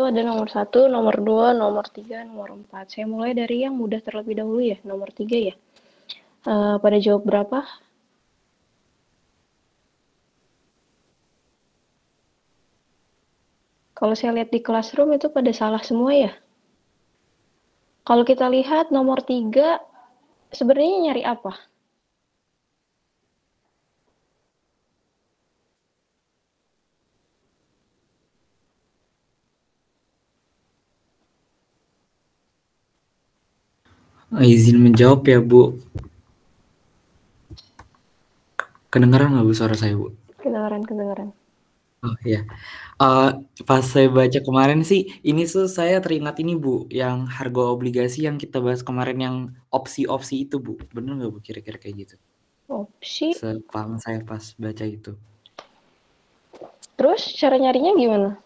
ada nomor 1, nomor 2, nomor 3, nomor 4. Saya mulai dari yang mudah terlebih dahulu ya, nomor 3 ya. Pada jawab berapa? Kalau saya lihat di classroom itu pada salah semua ya. Kalau kita lihat nomor 3, sebenarnya nyari apa? Izin menjawab ya, Bu. Kedengaran nggak, Bu, suara saya, Bu? Kedengaran. Oh iya. Pas saya baca kemarin sih, ini tuh saya teringat ini, Bu, yang harga obligasi yang kita bahas kemarin yang opsi-opsi itu, Bu. Bener nggak, Bu, kira-kira kayak gitu? Opsi. Sepaham saya pas baca itu. Terus cara nyarinya gimana?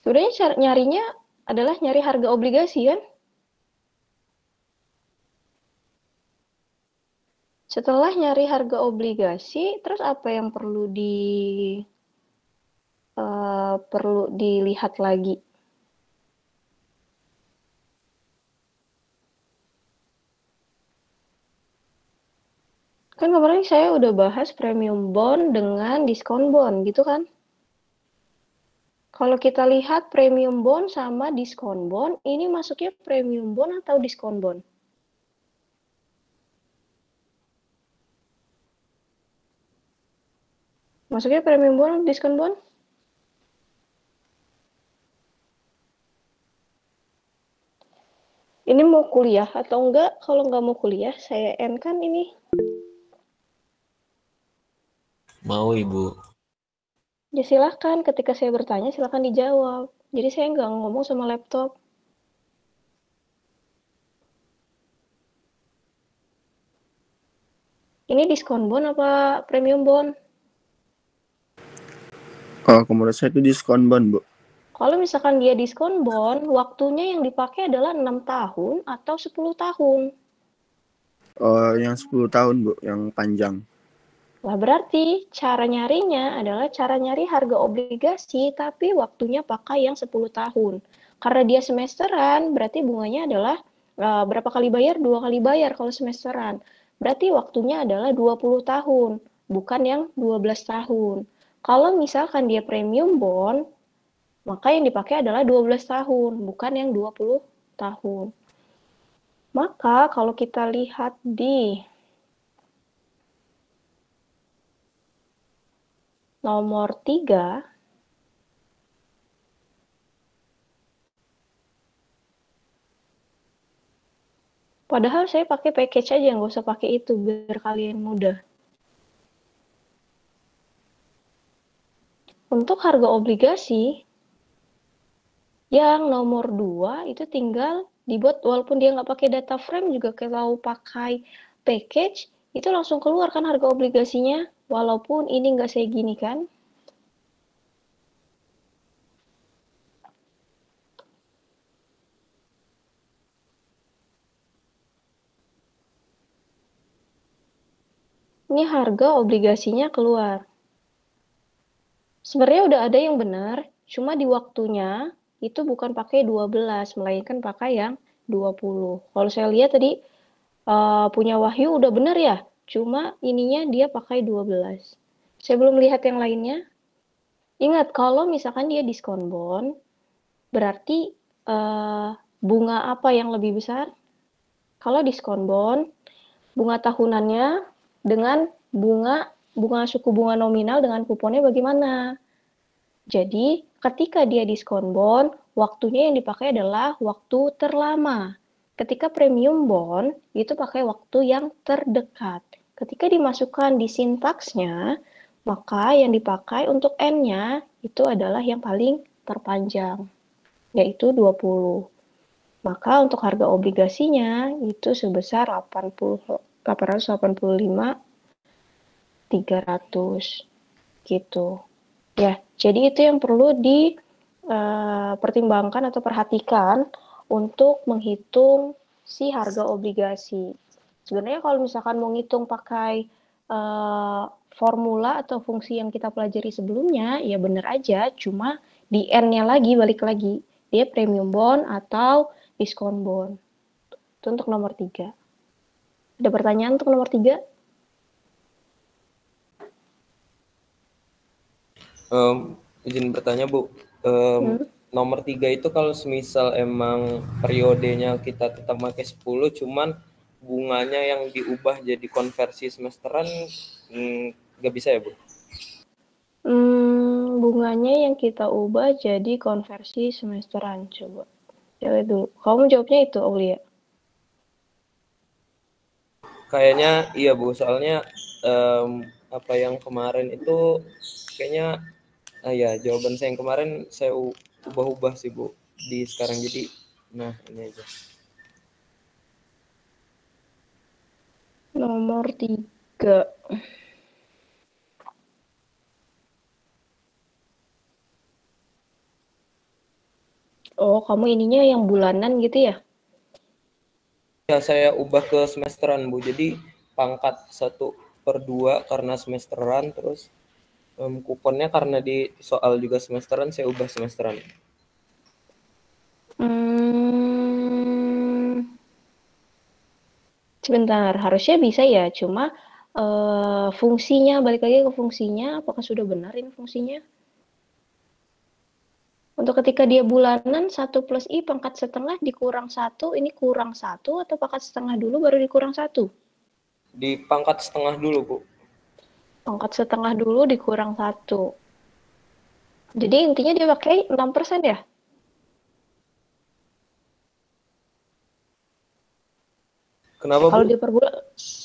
Sebenarnya cara nyarinya adalah nyari harga obligasi kan? Setelah nyari harga obligasi, terus apa yang perlu dilihat lagi? Kan kemarin saya udah bahas premium bond dengan diskon bond, gitu kan? Kalau kita lihat premium bond sama diskon bond, ini masuknya premium bond atau diskon bond? Masuknya premium bond atau diskon bond? Ini mau kuliah atau enggak? Kalau nggak mau kuliah, saya end kan ini. Mau, Ibu. Ya silahkan, ketika saya bertanya silahkan dijawab. Jadi saya nggak ngomong sama laptop. Ini diskon bond apa premium bond? Kalau menurut saya itu diskon bond, Bu. Kalau misalkan dia diskon bond, waktunya yang dipakai adalah 6 tahun atau 10 tahun. Yang 10 tahun, Bu, yang panjang. Lah berarti cara nyarinya adalah cara nyari harga obligasi tapi waktunya pakai yang 10 tahun. Karena dia semesteran, berarti bunganya adalah berapa kali bayar? 2 kali bayar kalau semesteran. Berarti waktunya adalah 20 tahun, bukan yang 12 tahun. Kalau misalkan dia premium bond, maka yang dipakai adalah 12 tahun, bukan yang 20 tahun. Maka kalau kita lihat di nomor 3, padahal saya pakai package aja, nggak usah pakai itu, biar kalian mudah. Untuk harga obligasi, yang nomor 2 itu tinggal dibuat, walaupun dia nggak pakai data frame juga kalau pakai package, itu langsung keluar kan harga obligasinya, walaupun ini nggak saya gini kan. Ini harga obligasinya keluar. Sebenarnya udah ada yang benar, cuma di waktunya itu bukan pakai 12, melainkan pakai yang 20. Kalau saya lihat tadi punya Wahyu udah benar ya, cuma ininya dia pakai 12. Saya belum lihat yang lainnya. Ingat, kalau misalkan dia diskon bond, berarti bunga apa yang lebih besar? Kalau diskon bond, bunga tahunannya dengan bunga suku bunga nominal dengan kuponnya bagaimana? Jadi, ketika dia diskon bond, waktunya yang dipakai adalah waktu terlama. Ketika premium bond, itu pakai waktu yang terdekat. Ketika dimasukkan di sintaksnya, maka yang dipakai untuk N-nya itu adalah yang paling terpanjang, yaitu 20. Maka untuk harga obligasinya itu sebesar 885.300 gitu. Ya, jadi itu yang perlu dipertimbangkan atau perhatikan untuk menghitung si harga obligasi. Sebenarnya kalau misalkan mau ngitung pakai formula atau fungsi yang kita pelajari sebelumnya, ya benar aja, cuma di N-nya lagi, balik lagi. Dia premium bond atau diskon bond. Itu untuk nomor 3. Ada pertanyaan untuk nomor 3? Izin bertanya, Bu. Nomor 3 itu kalau semisal emang periodenya kita tetap pakai 10, cuman bunganya yang diubah jadi konversi semesteran, nggak bisa ya, Bu? Bunganya yang kita ubah jadi konversi semesteran. Coba lihat dulu. Kamu jawabnya itu, Aulia? Kayaknya iya, Bu. Soalnya apa yang kemarin itu kayaknya ya jawaban saya yang kemarin saya ubah-ubah sih, Bu, di sekarang. Jadi nah ini aja. Nomor 3. Oh, kamu ininya yang bulanan gitu ya? Ya, saya ubah ke semesteran, Bu. Jadi pangkat 1/2 karena semesteran, terus kuponnya karena di soal juga semesteran, saya ubah semesteran. Sebentar, harusnya bisa ya, cuma fungsinya, balik lagi ke fungsinya, apakah sudah benar ini fungsinya? Untuk ketika dia bulanan, 1 plus I pangkat setengah dikurang 1, ini kurang 1, atau pangkat setengah dulu baru dikurang 1? Di pangkat setengah dulu, Bu. Pangkat setengah dulu dikurang 1. Jadi intinya dia pakai 6% ya? Kenapa, Kalau Bu? dia per bulan,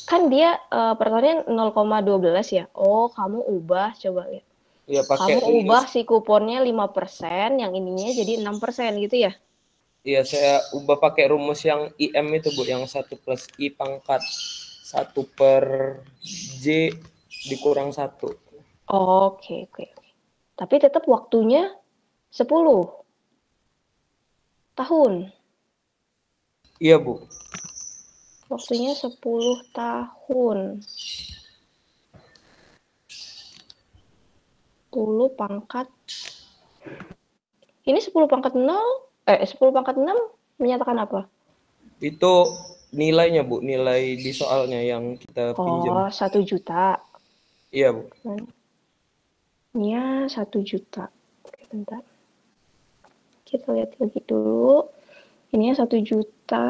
kan dia per tahunnya 0,12 ya? Oh, kamu ubah, coba lihat. Ya, pakai Kamu ubah si kuponnya 5%, yang ininya jadi 6% gitu ya? Iya, saya ubah pakai rumus yang IM itu, Bu, yang 1 plus I pangkat 1 per J dikurang 1. Oke. Tapi tetap waktunya 10 tahun. Iya, Bu. Waktunya 10 tahun. 10 pangkat. Ini 10 pangkat 0, 10 pangkat 6 menyatakan apa? Itu nilainya, Bu, nilai di soalnya yang kita pinjam. Oh, 1 juta. Iya, Bu. Ini 1 juta. Oke, bentar. Kita lihat lagi dulu. Ini 1 juta.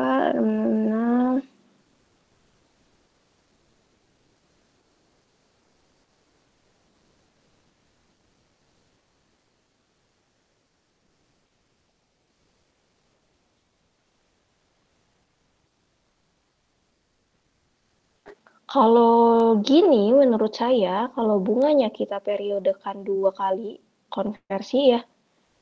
Kalau gini, menurut saya, kalau bunganya kita periodekan 2 kali konversi ya,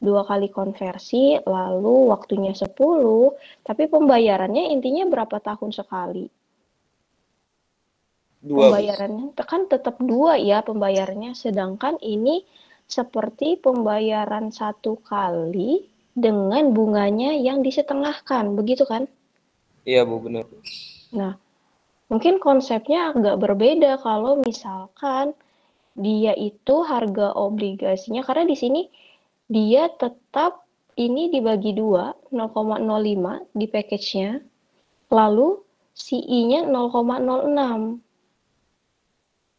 2 kali konversi, lalu waktunya 10, tapi pembayarannya intinya berapa tahun sekali? Pembayarannya kan tetap 2 ya pembayarannya, sedangkan ini seperti pembayaran 1 kali dengan bunganya yang disetengahkan, begitu kan? Iya, Bu, benar. Nah, mungkin konsepnya agak berbeda kalau misalkan dia itu harga obligasinya, karena di sini dia tetap ini dibagi 2, 0,05 di package-nya, lalu CI-nya 0,06.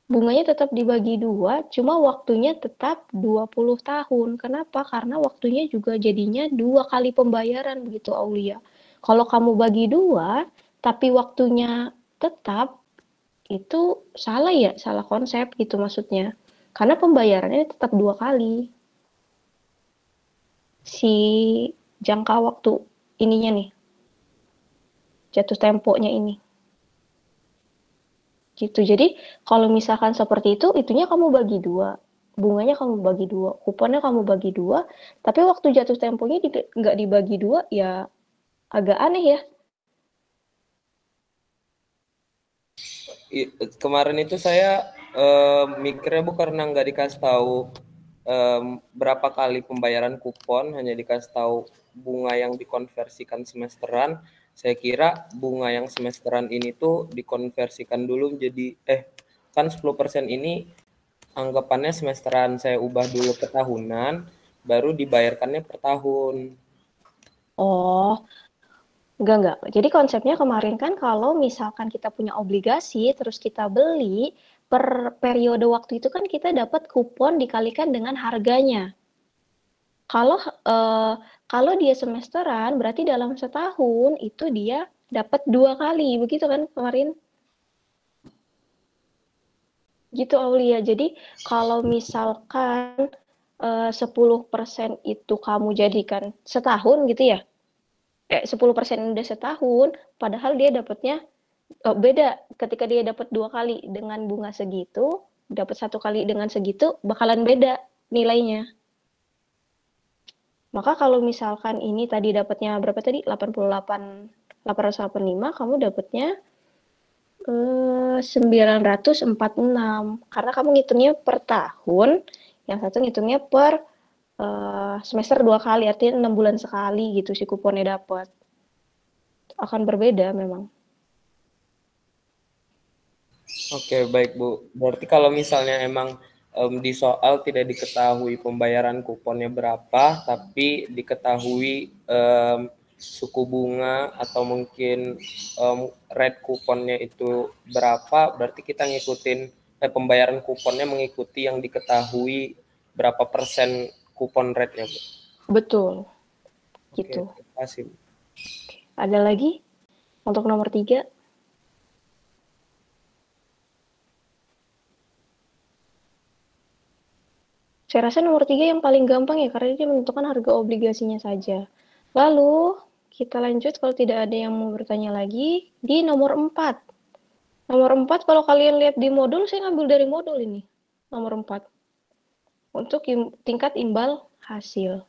Bunganya tetap dibagi 2, cuma waktunya tetap 20 tahun. Kenapa? Karena waktunya juga jadinya 2 kali pembayaran begitu, Aulia. Kalau kamu bagi 2, tapi waktunya tetap, itu salah ya, salah konsep gitu maksudnya. Karena pembayarannya tetap 2 kali. Si jangka waktu ininya nih, jatuh temponya ini. Gitu. Jadi kalau misalkan seperti itu, itunya kamu bagi 2. Bunganya kamu bagi 2, kuponnya kamu bagi 2, tapi waktu jatuh temponya nggak dibagi 2, ya agak aneh ya. Kemarin itu saya mikirnya, Bu, karena nggak dikasih tahu berapa kali pembayaran kupon, hanya dikasih tahu bunga yang dikonversikan semesteran. Saya kira bunga yang semesteran ini tuh dikonversikan dulu menjadi kan 10% ini anggapannya semesteran, saya ubah dulu ke tahunan, baru dibayarkannya per tahun. Oh, enggak. Jadi konsepnya kemarin kan kalau misalkan kita punya obligasi, terus kita beli, per periode waktu itu kan kita dapat kupon dikalikan dengan harganya. Kalau dia semesteran, berarti dalam setahun itu dia dapat 2 kali, begitu kan kemarin? Gitu Aulia. Jadi kalau misalkan 10% itu kamu jadikan setahun gitu ya, 10% udah setahun, padahal dia dapatnya beda. Ketika dia dapat 2 kali dengan bunga segitu, dapat 1 kali dengan segitu, bakalan beda nilainya. Maka kalau misalkan ini tadi dapatnya berapa tadi? 885, kamu dapatnya 946. Karena kamu ngitungnya per tahun, yang satu ngitungnya per semester 2 kali, artinya 6 bulan sekali gitu si kuponnya dapat. Akan berbeda memang. Oke, baik Bu. Berarti kalau misalnya emang di soal tidak diketahui pembayaran kuponnya berapa, tapi diketahui suku bunga atau mungkin rate kuponnya itu berapa, berarti kita ngikutin pembayaran kuponnya mengikuti yang diketahui berapa persen kupon rate-nya, Bu. Betul. Oke, Gitu. terima kasih, Bu. Ada lagi untuk nomor 3? Saya rasa nomor 3 yang paling gampang ya, karena dia menentukan harga obligasinya saja. Lalu, kita lanjut kalau tidak ada yang mau bertanya lagi, di nomor 4. Nomor 4, kalau kalian lihat di modul, saya ngambil dari modul ini. Nomor 4. Untuk tingkat imbal hasil.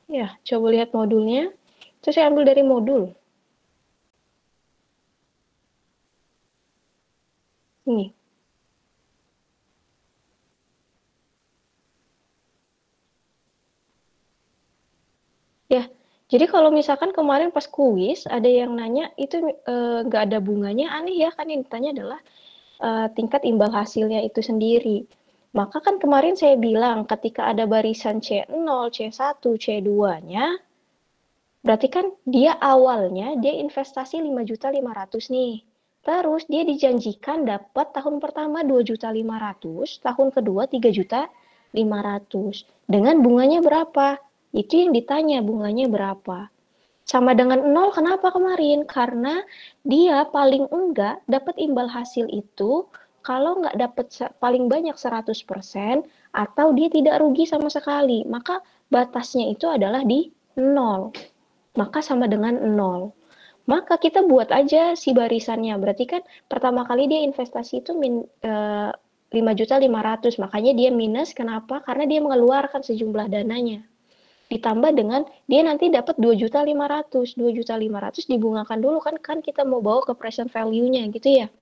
Ya, coba lihat modulnya. Itu saya ambil dari modul. Ini. Ya, jadi kalau misalkan kemarin pas kuis ada yang nanya itu nggak ada bunganya, aneh ya, kan yang ditanya adalah tingkat imbal hasilnya itu sendiri. Maka kan kemarin saya bilang ketika ada barisan C0, C1, C2-nya, berarti kan dia awalnya dia investasi 5.500.000 nih. Terus dia dijanjikan dapat tahun pertama 2.500.000, tahun kedua 3.500.000. Dengan bunganya berapa? Itu yang ditanya, bunganya berapa. Sama dengan 0, kenapa kemarin? Karena dia paling enggak dapat imbal hasil itu kalau nggak dapat paling banyak 100% atau dia tidak rugi sama sekali. Maka batasnya itu adalah di 0. Maka sama dengan 0. Maka kita buat aja si barisannya. Berarti kan pertama kali dia investasi itu 5.500.000, makanya dia minus. Kenapa? Karena dia mengeluarkan sejumlah dananya. Ditambah dengan dia nanti dapat 2.500.000. 2.500.000 dibungakan dulu kan kita mau bawa ke present value-nya gitu ya.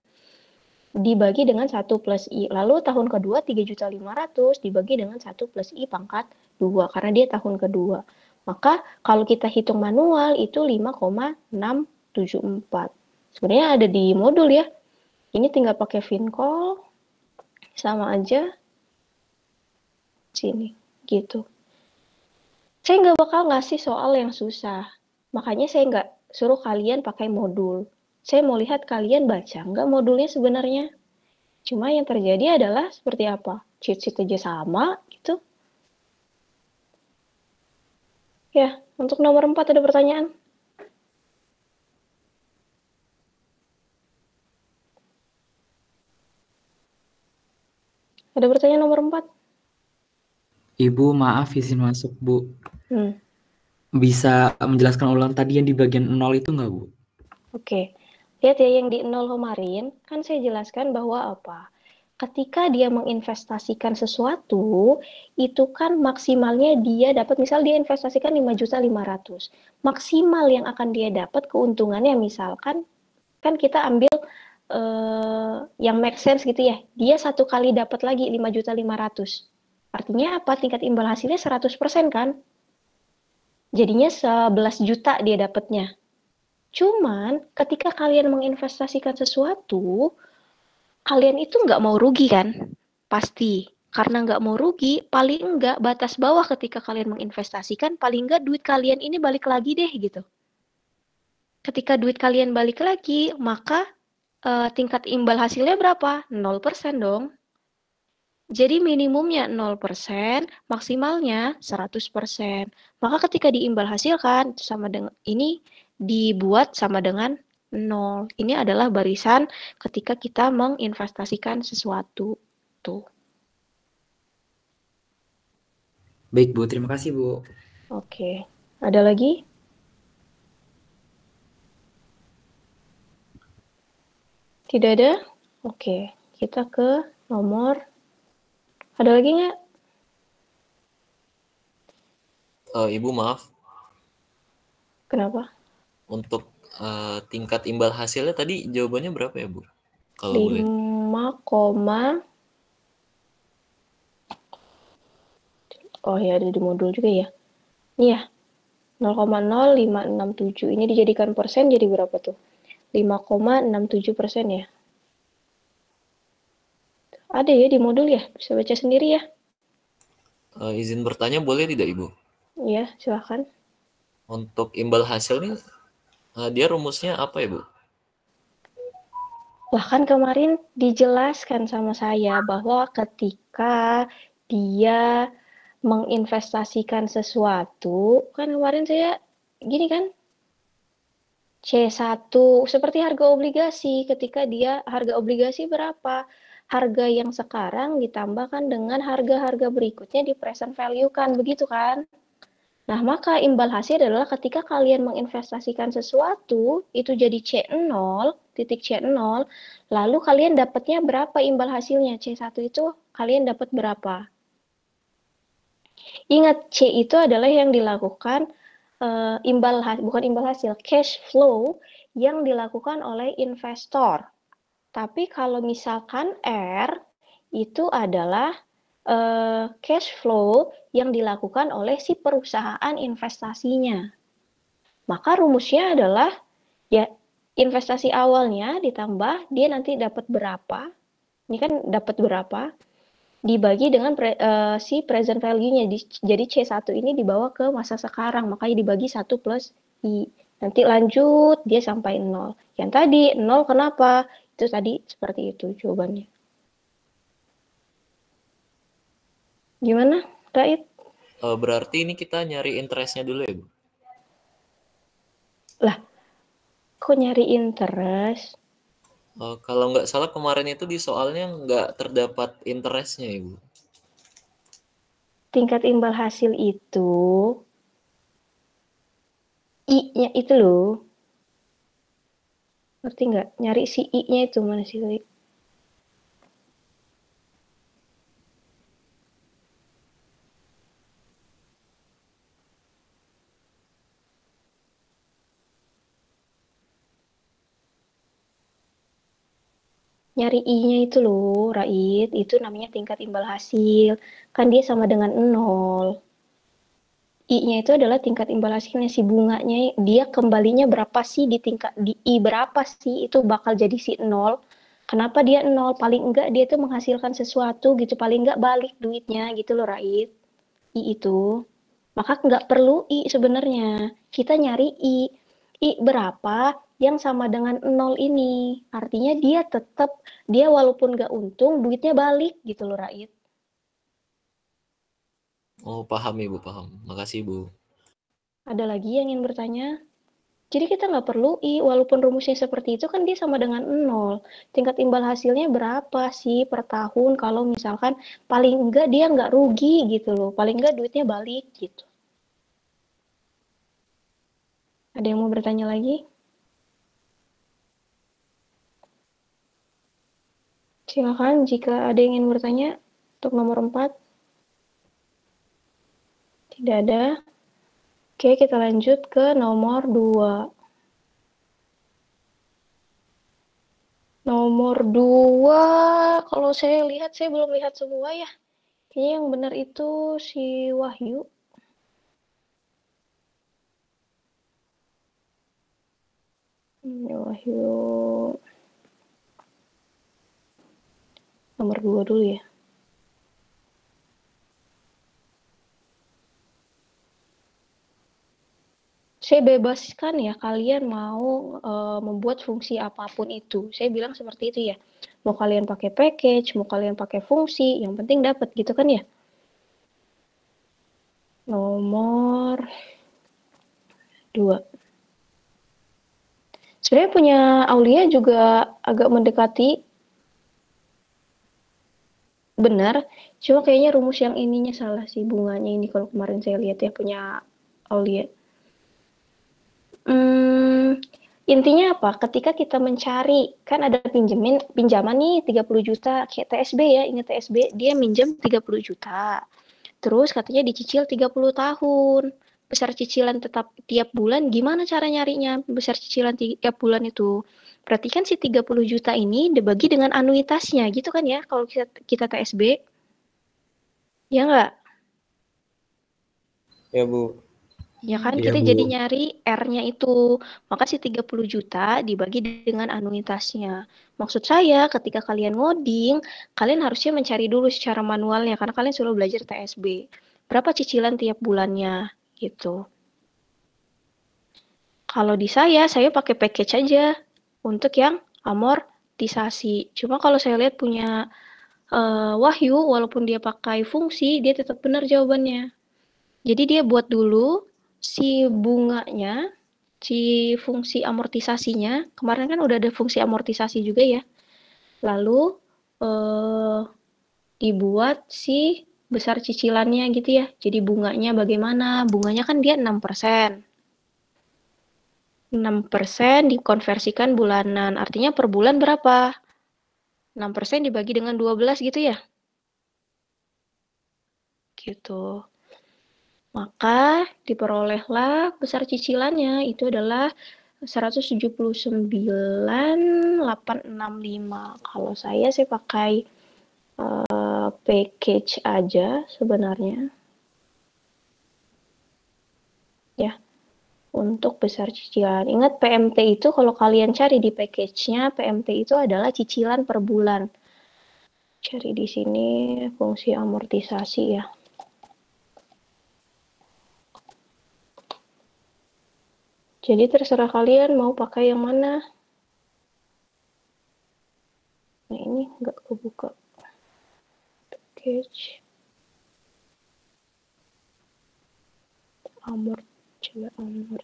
Dibagi dengan 1 plus I. Lalu tahun kedua 3.500.000 dibagi dengan 1 plus I pangkat 2 karena dia tahun kedua. Maka kalau kita hitung manual itu 5,674. Sebenarnya ada di modul ya. Ini tinggal pakai fincall sama aja sini gitu. Saya nggak bakal ngasih soal yang susah. Makanya saya nggak suruh kalian pakai modul. Saya mau lihat kalian baca nggak modulnya sebenarnya. Cuma yang terjadi adalah seperti apa? Cheat sheet aja sama gitu. Ya, untuk nomor 4 ada pertanyaan? Ada pertanyaan nomor 4? Ibu, maaf izin masuk, Bu. Hmm. Bisa menjelaskan ulang tadi yang di bagian 0 itu nggak, Bu? Oke. Lihat ya yang di 0 kemarin, kan saya jelaskan bahwa apa? Ketika dia menginvestasikan sesuatu, itu kan maksimalnya dia dapat, misal dia investasikan 5.500.000. Maksimal yang akan dia dapat keuntungannya misalkan, kan kita ambil yang make sense gitu ya. Dia 1 kali dapat lagi 5.500.000. Artinya apa? Tingkat imbal hasilnya 100% kan? Jadinya 11 juta dia dapatnya. Cuman ketika kalian menginvestasikan sesuatu, kalian itu nggak mau rugi kan? Pasti. Karena nggak mau rugi, paling enggak batas bawah ketika kalian menginvestasikan, paling enggak duit kalian ini balik lagi deh gitu. Ketika duit kalian balik lagi, maka tingkat imbal hasilnya berapa? 0% dong. Jadi minimumnya 0%, maksimalnya 100%. Maka ketika diimbal hasilkan sama dengan ini dibuat sama dengan 0. Ini adalah barisan ketika kita menginvestasikan sesuatu. Tuh. Baik Bu, terima kasih Bu. Oke. Ada lagi? Tidak ada? Oke. Kita ke nomor. Ada lagi nggak? Ibu maaf, Kenapa? untuk tingkat imbal hasilnya tadi jawabannya berapa ya Bu? Kalau boleh. 5, oh ya ada di modul juga ya. Iya, 0,0567. Ini dijadikan persen jadi berapa tuh? 5,67% ya. Ada ya di modul ya, bisa baca sendiri ya. Izin bertanya boleh tidak Ibu? Iya, silahkan. Untuk imbal hasil nih, dia rumusnya apa ya Bu? Wah kan kemarin dijelaskan sama saya bahwa ketika dia menginvestasikan sesuatu, kan kemarin saya gini kan, C1 seperti harga obligasi, ketika dia harga obligasi berapa? Harga yang sekarang ditambahkan dengan harga-harga berikutnya di present value kan, begitu kan? Nah, maka imbal hasil adalah ketika kalian menginvestasikan sesuatu, itu jadi C0, titik C0, lalu kalian dapatnya berapa imbal hasilnya? C1 itu kalian dapat berapa? Ingat, C itu adalah yang dilakukan bukan imbal hasil, cash flow yang dilakukan oleh investor. Tapi kalau misalkan R itu adalah cash flow yang dilakukan oleh si perusahaan investasinya. Maka rumusnya adalah ya investasi awalnya ditambah dia nanti dapat berapa. Ini kan dapat berapa dibagi dengan si present value-nya. Jadi C1 ini dibawa ke masa sekarang, makanya dibagi 1 plus I. Nanti lanjut, dia sampai 0. Yang tadi 0 kenapa? Itu tadi seperti itu jawabannya. Gimana, Raid? Berarti ini kita nyari interest-nya dulu ya Bu? Lah, kok nyari interest? Kalau nggak salah kemarin itu di soalnya nggak terdapat interest-nya ya Bu? Tingkat imbal hasil itu I-nya itu loh. Ngerti nggak? Nyari si I-nya itu mana sih tadi? Nyari I-nya itu loh, Raid. Itu namanya tingkat imbal hasil. Kan dia sama dengan 0. I-nya itu adalah tingkat imbal hasilnya si bunganya. Dia kembalinya berapa sih di tingkat di I berapa sih itu bakal jadi si 0. Kenapa dia 0? Paling enggak dia tuh menghasilkan sesuatu gitu. Paling enggak balik duitnya gitu loh, Raid. I itu. Maka nggak perlu I sebenarnya. Kita nyari I. I berapa yang sama dengan 0 ini. Artinya dia tetap, dia walaupun nggak untung, duitnya balik gitu loh, Raid. Oh paham Ibu, paham. Makasih Bu. Ada lagi yang ingin bertanya? Jadi kita nggak perlu I, walaupun rumusnya seperti itu kan dia sama dengan 0. Tingkat imbal hasilnya berapa sih per tahun kalau misalkan paling enggak dia nggak rugi gitu loh. Paling enggak duitnya balik gitu. Ada yang mau bertanya lagi? Silakan jika ada yang ingin bertanya untuk nomor 4. Tidak ada. Oke, kita lanjut ke nomor 2. Nomor 2, kalau saya lihat, saya belum lihat semua ya. Kayaknya yang benar itu si Wahyu. Wahyu. Nomor 2 dulu ya. Saya bebaskan ya, kalian mau membuat fungsi apapun itu. Saya bilang seperti itu ya. Mau kalian pakai package, mau kalian pakai fungsi, yang penting dapat gitu kan ya. Nomor 2. Sebenarnya punya Aulia juga agak mendekati benar, cuma kayaknya rumus yang ininya salah sih, bunganya ini kalau kemarin saya lihat ya punya Aulia. Intinya apa? Ketika kita mencari, kan ada pinjaman nih 30 juta, kayak TSB ya, ingat TSB, dia minjem 30 juta. Terus katanya dicicil 30 tahun. Besar cicilan tetap tiap bulan, gimana cara nyarinya besar cicilan tiap bulan itu? Berarti kan si 30 juta ini dibagi dengan anuitasnya, gitu kan ya, kalau kita TSB. Ya nggak? Ya, Bu. Ya kan, Iya, kita Bu. jadi nyari R-nya itu. Maka si 30 juta dibagi dengan anuitasnya. Maksud saya, ketika kalian ngoding, kalian harusnya mencari dulu secara manualnya, karena kalian selalu belajar TSB. Berapa cicilan tiap bulannya, gitu. Kalau di saya pakai package aja untuk yang amortisasi. Cuma kalau saya lihat punya Wahyu, walaupun dia pakai fungsi, dia tetap benar jawabannya. Jadi dia buat dulu si bunganya, si fungsi amortisasinya. Kemarin kan udah ada fungsi amortisasi juga ya. Lalu dibuat si besar cicilannya gitu ya. Jadi bunganya bagaimana? Bunganya kan dia 6%. 6% dikonversikan bulanan. Artinya per bulan berapa? 6% dibagi dengan 12 gitu ya. Gitu. Maka diperolehlah besar cicilannya itu adalah 179.865. Kalau saya sih pakai package aja sebenarnya. Ya, untuk besar cicilan. Ingat PMT itu kalau kalian cari di package-nya, PMT itu adalah cicilan per bulan. Cari di sini fungsi amortisasi ya. Jadi terserah kalian mau pakai yang mana. Nah ini nggak kebuka. Package. Amort. Coba amort.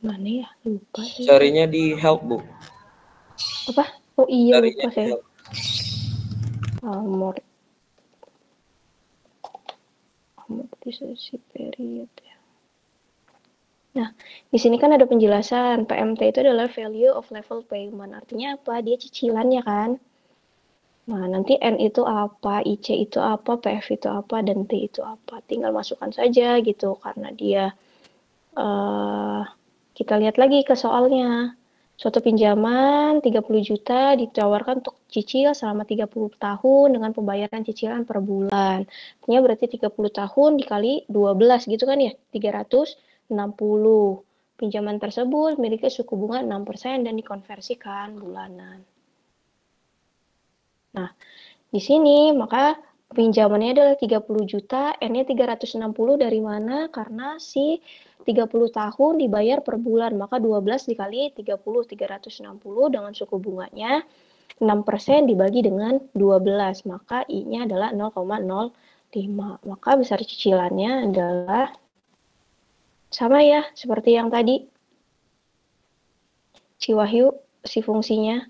Mana ya? Lupa sih. Carinya di help, Bu. Apa? Oh iya, Carinya lupa di saya. help. Amortisasi period ya. Nah, di sini kan ada penjelasan. PMT itu adalah value of level payment. Artinya apa? Dia cicilannya kan. Nah, nanti N itu apa, IC itu apa, PF itu apa, dan T itu apa. Tinggal masukkan saja gitu, karena dia kita lihat lagi ke soalnya. Suatu pinjaman 30 juta ditawarkan untuk cicil selama 30 tahun dengan pembayaran cicilan per bulan. Artinya berarti 30 tahun dikali 12 gitu kan ya, 360. Pinjaman tersebut memiliki suku bunga 6% dan dikonversikan bulanan. Nah, di sini maka pinjamannya adalah 30 juta, N-nya 360 dari mana? Karena si 30 tahun dibayar per bulan, maka 12 dikali 30, 360 dengan suku bunganya 6% dibagi dengan 12, maka I-nya adalah 0,05. Maka besar cicilannya adalah sama ya, seperti yang tadi. Ciwahyu, si fungsinya.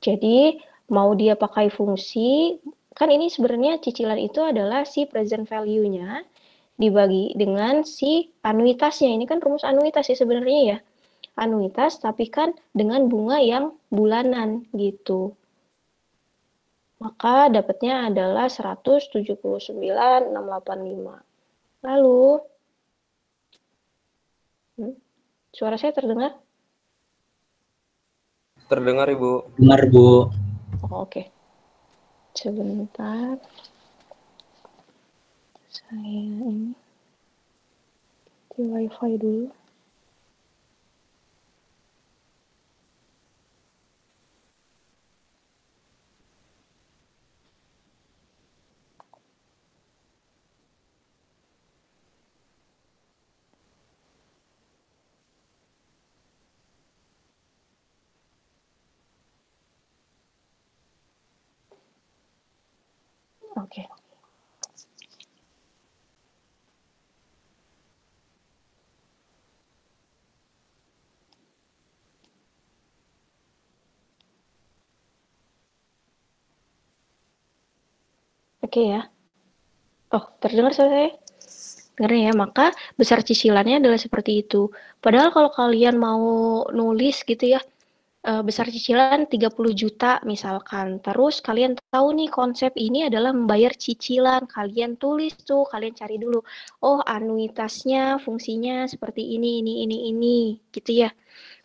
Jadi, mau dia pakai fungsi, kan ini sebenarnya cicilan itu adalah si present value-nya dibagi dengan si anuitasnya. Ini kan rumus anuitas ya sebenarnya ya. Anuitas tapi kan dengan bunga yang bulanan gitu. Maka dapatnya adalah 179.685. Lalu, suara saya terdengar? Terdengar, Ibu. Benar, Bu. Oh, oke. Sebentar. Saya ini di wifi dulu. Oke. Oke ya. Oh, terdengar suara saya? Dengar ya, maka besar cicilannya adalah seperti itu. Padahal kalau kalian mau nulis gitu ya, besar cicilan 30 juta misalkan. Terus kalian tahu nih konsep ini adalah membayar cicilan. Kalian tulis tuh, kalian cari dulu. Oh, anuitasnya fungsinya seperti ini, gitu ya.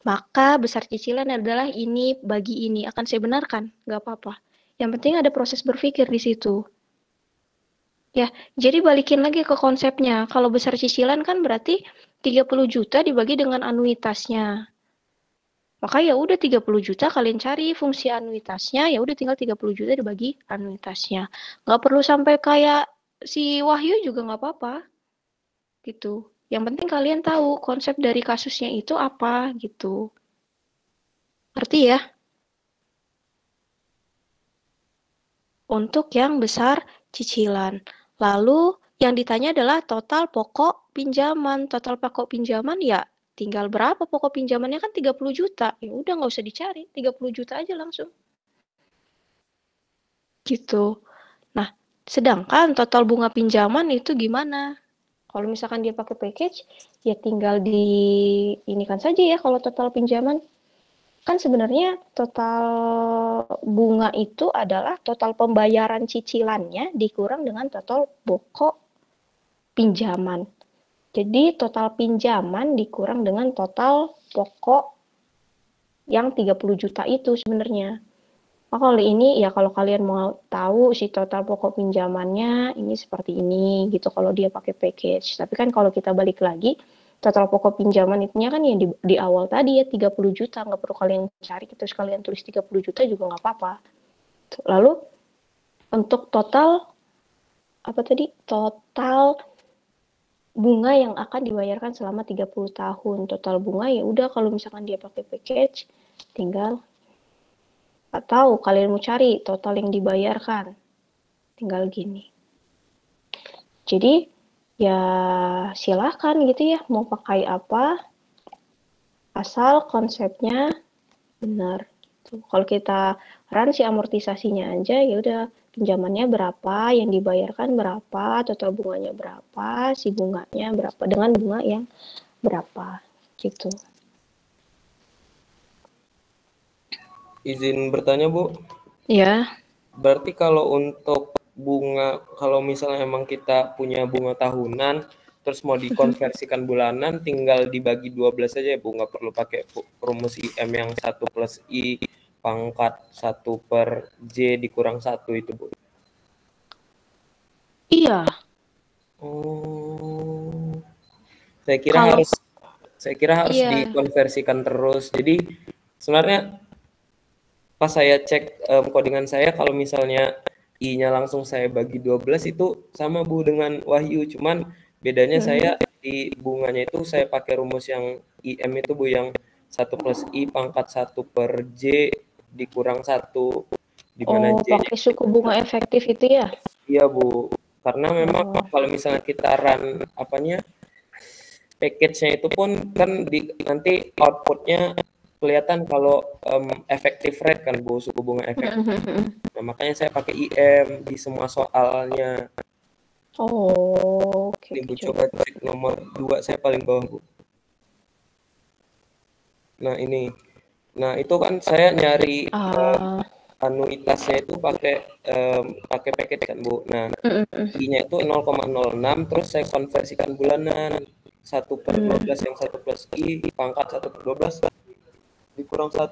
Maka besar cicilan adalah ini bagi ini. Akan saya benarkan, nggak apa-apa. Yang penting ada proses berpikir di situ. Ya, jadi balikin lagi ke konsepnya. Kalau besar cicilan kan berarti 30 juta dibagi dengan anuitasnya. Maka ya udah 30 juta kalian cari fungsi anuitasnya, ya udah tinggal 30 juta dibagi anuitasnya. Nggak perlu sampai kayak si Wahyu juga nggak apa-apa. Gitu. Yang penting kalian tahu konsep dari kasusnya itu apa gitu. Ngerti ya? Untuk yang besar cicilan. Lalu yang ditanya adalah total pokok pinjaman. Total pokok pinjaman ya tinggal berapa pokok pinjamannya kan 30 juta. Ya udah nggak usah dicari, 30 juta aja langsung. Gitu. Nah, sedangkan total bunga pinjaman itu gimana? Kalau misalkan dia pakai package, ya tinggal di ini kan saja ya kalau total pinjaman. Kan sebenarnya total bunga itu adalah total pembayaran cicilannya dikurang dengan total pokok pinjaman. Jadi total pinjaman dikurang dengan total pokok yang 30 juta itu sebenarnya. Nah, kalau ini ya kalau kalian mau tahu si total pokok pinjamannya ini seperti ini gitu kalau dia pakai package. Tapi kan kalau kita balik lagi total pokok pinjaman itunya kan yang di awal tadi ya 30 juta, nggak perlu kalian cari terus kalian tulis 30 juta juga nggak apa-apa. Lalu untuk total apa tadi? Total bunga yang akan dibayarkan selama 30 tahun. Total bunga ya udah kalau misalkan dia pakai package tinggal atau kalian mau cari total yang dibayarkan. Tinggal gini. Jadi ya silahkan gitu ya mau pakai apa asal konsepnya benar. Kalau kita run si amortisasinya aja ya udah pinjamannya berapa, yang dibayarkan berapa, total bunganya berapa, si bunganya berapa dengan bunga yang berapa gitu. Izin bertanya, Bu. Ya. Berarti kalau untuk bunga, kalau misalnya emang kita punya bunga tahunan, terus mau dikonversikan bulanan, tinggal dibagi 12 aja ya, Bu. Nggak perlu pakai rumus IM yang 1 plus I pangkat 1 per J dikurang 1 itu, Bu. Iya. Oh. Saya kira harus iya. dikonversikan terus. Jadi sebenarnya pas saya cek codingan saya, kalau misalnya I-nya langsung saya bagi 12 itu sama, Bu, dengan Wahyu. Cuman bedanya saya di bunganya itu saya pakai rumus yang IM itu, Bu, yang 1 plus I pangkat 1 per J dikurang 1. Di mana J pakai suku bunga efektif itu ya? Iya, Bu. Karena memang kalau misalnya kita run package-nya itu pun kan nanti outputnya kelihatan kalau efektif rate kan, Bu, suku bunga efektif. Nah, makanya saya pakai IM di semua soalnya. Oke. Ini, Bu, coba cek nomor 2 saya paling bawah, Bu. Nah, ini. Nah, itu kan saya nyari anuitasnya itu pakai package kan, Bu. Nah, I-nya itu 0,06 terus saya konversikan bulanan 1 per 12 yang 1 plus I pangkat 1 per 12 dikurang 1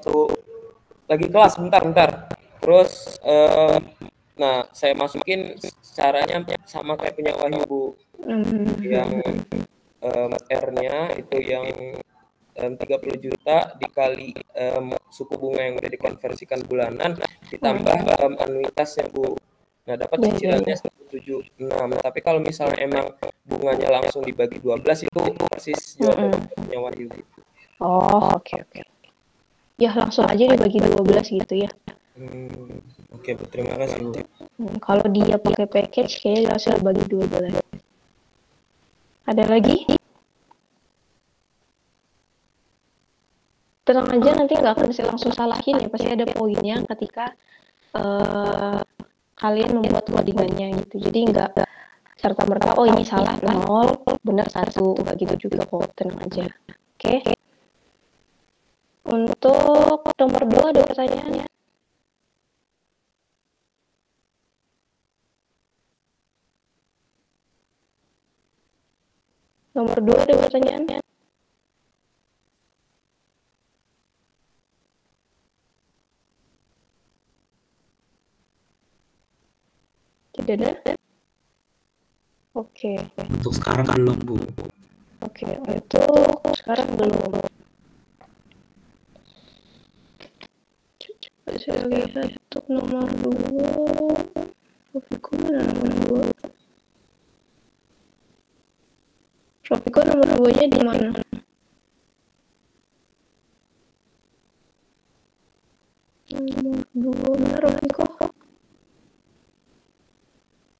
lagi kelas bentar. Terus nah saya masukin caranya sama kayak punya Wahyu, Bu. Yang R-nya itu yang 30 juta dikali suku bunga yang udah dikonversikan bulanan ditambah anuitasnya, Bu. Nah, dapat cicilannya 176. Tapi kalau misalnya emang bunganya langsung dibagi 12 itu persis jawabannya Wahyu. Oke. Ya langsung aja dibagi 12 gitu ya. Oke, Bu, terima kasih, Bu. Kalau dia pakai package kayaknya langsung bagi 12. Ada lagi? Tenang aja, nanti nggak akan saya langsung salahin ya, pasti ada poinnya ketika kalian membuat codingannya gitu. Jadi nggak serta-merta, oh ini salah 0, benar 1, nggak gitu juga kok, tenang aja. Oke. Untuk nomor 2 ada pertanyaannya. Nomor 2 ada pertanyaannya. Tidak ada? Oke. Untuk sekarang belum, Bu. Oke, untuk sekarang belum. Coba saya lihat untuk nomor 2. Rofiko mana nomor 2? Rofiko nomor 2-nya di mana? Nomor 2 mana Rofiko?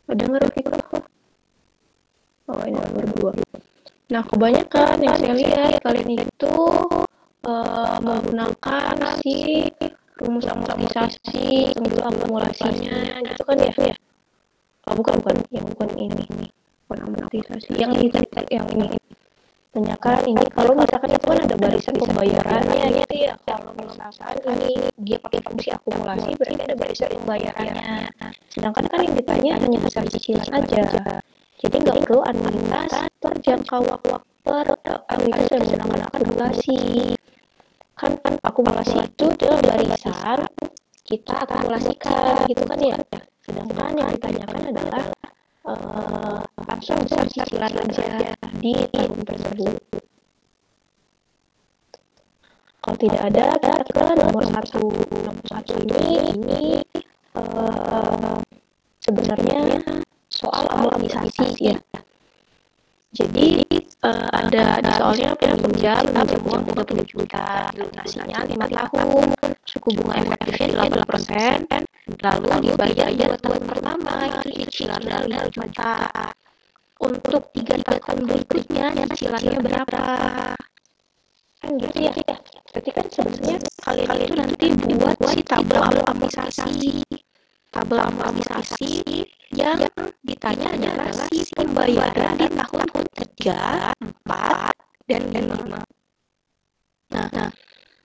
Ada nggak Rofiko? Oh, ini nomor 2. Nah, kebanyakan yang saya lihat kalian itu menggunakan si rumus amortisasi untuk akumulasinya gitu kan ya? Oh, bukan yang bukan ini. Bukan amortisasi. Yang ini. Tanyakan ini kalau misalkan itu kan ada barisan pembayarannya gitu ya. Kalau misalkan ini dia pakai fungsi akumulasi berarti ada barisan pembayarannya. Sedangkan kan yang ditanya hanya besar cicilan aja. Jadi nggak perlu anuitas per jangka waktu anuitas yang menggunakan akumulasi. Kan akumulasi itu adalah barisan kita akumulasikan gitu kan ya. Sedangkan yang ditanyakan adalah langsung besar cicilan aja di tahun tersebut. Kalau tidak ada, kita nomor satu ini sebenarnya soal amortisasi ya. Jadi ada di soalnya pinjam uang 30 juta, lunasinya 5 tahun, suku bunga efektifnya 8%, lalu dibayar 2 tahun pertama itu cicilannya 5 juta. Untuk 3 tahun berikutnya cicilannya berapa? Kan gitu ya. Berarti kan sebenarnya kalian itu nanti buat si tabel amortisasi yang ditanya adalah si pembayaran di tahun ketiga, 4, dan 5. Nah,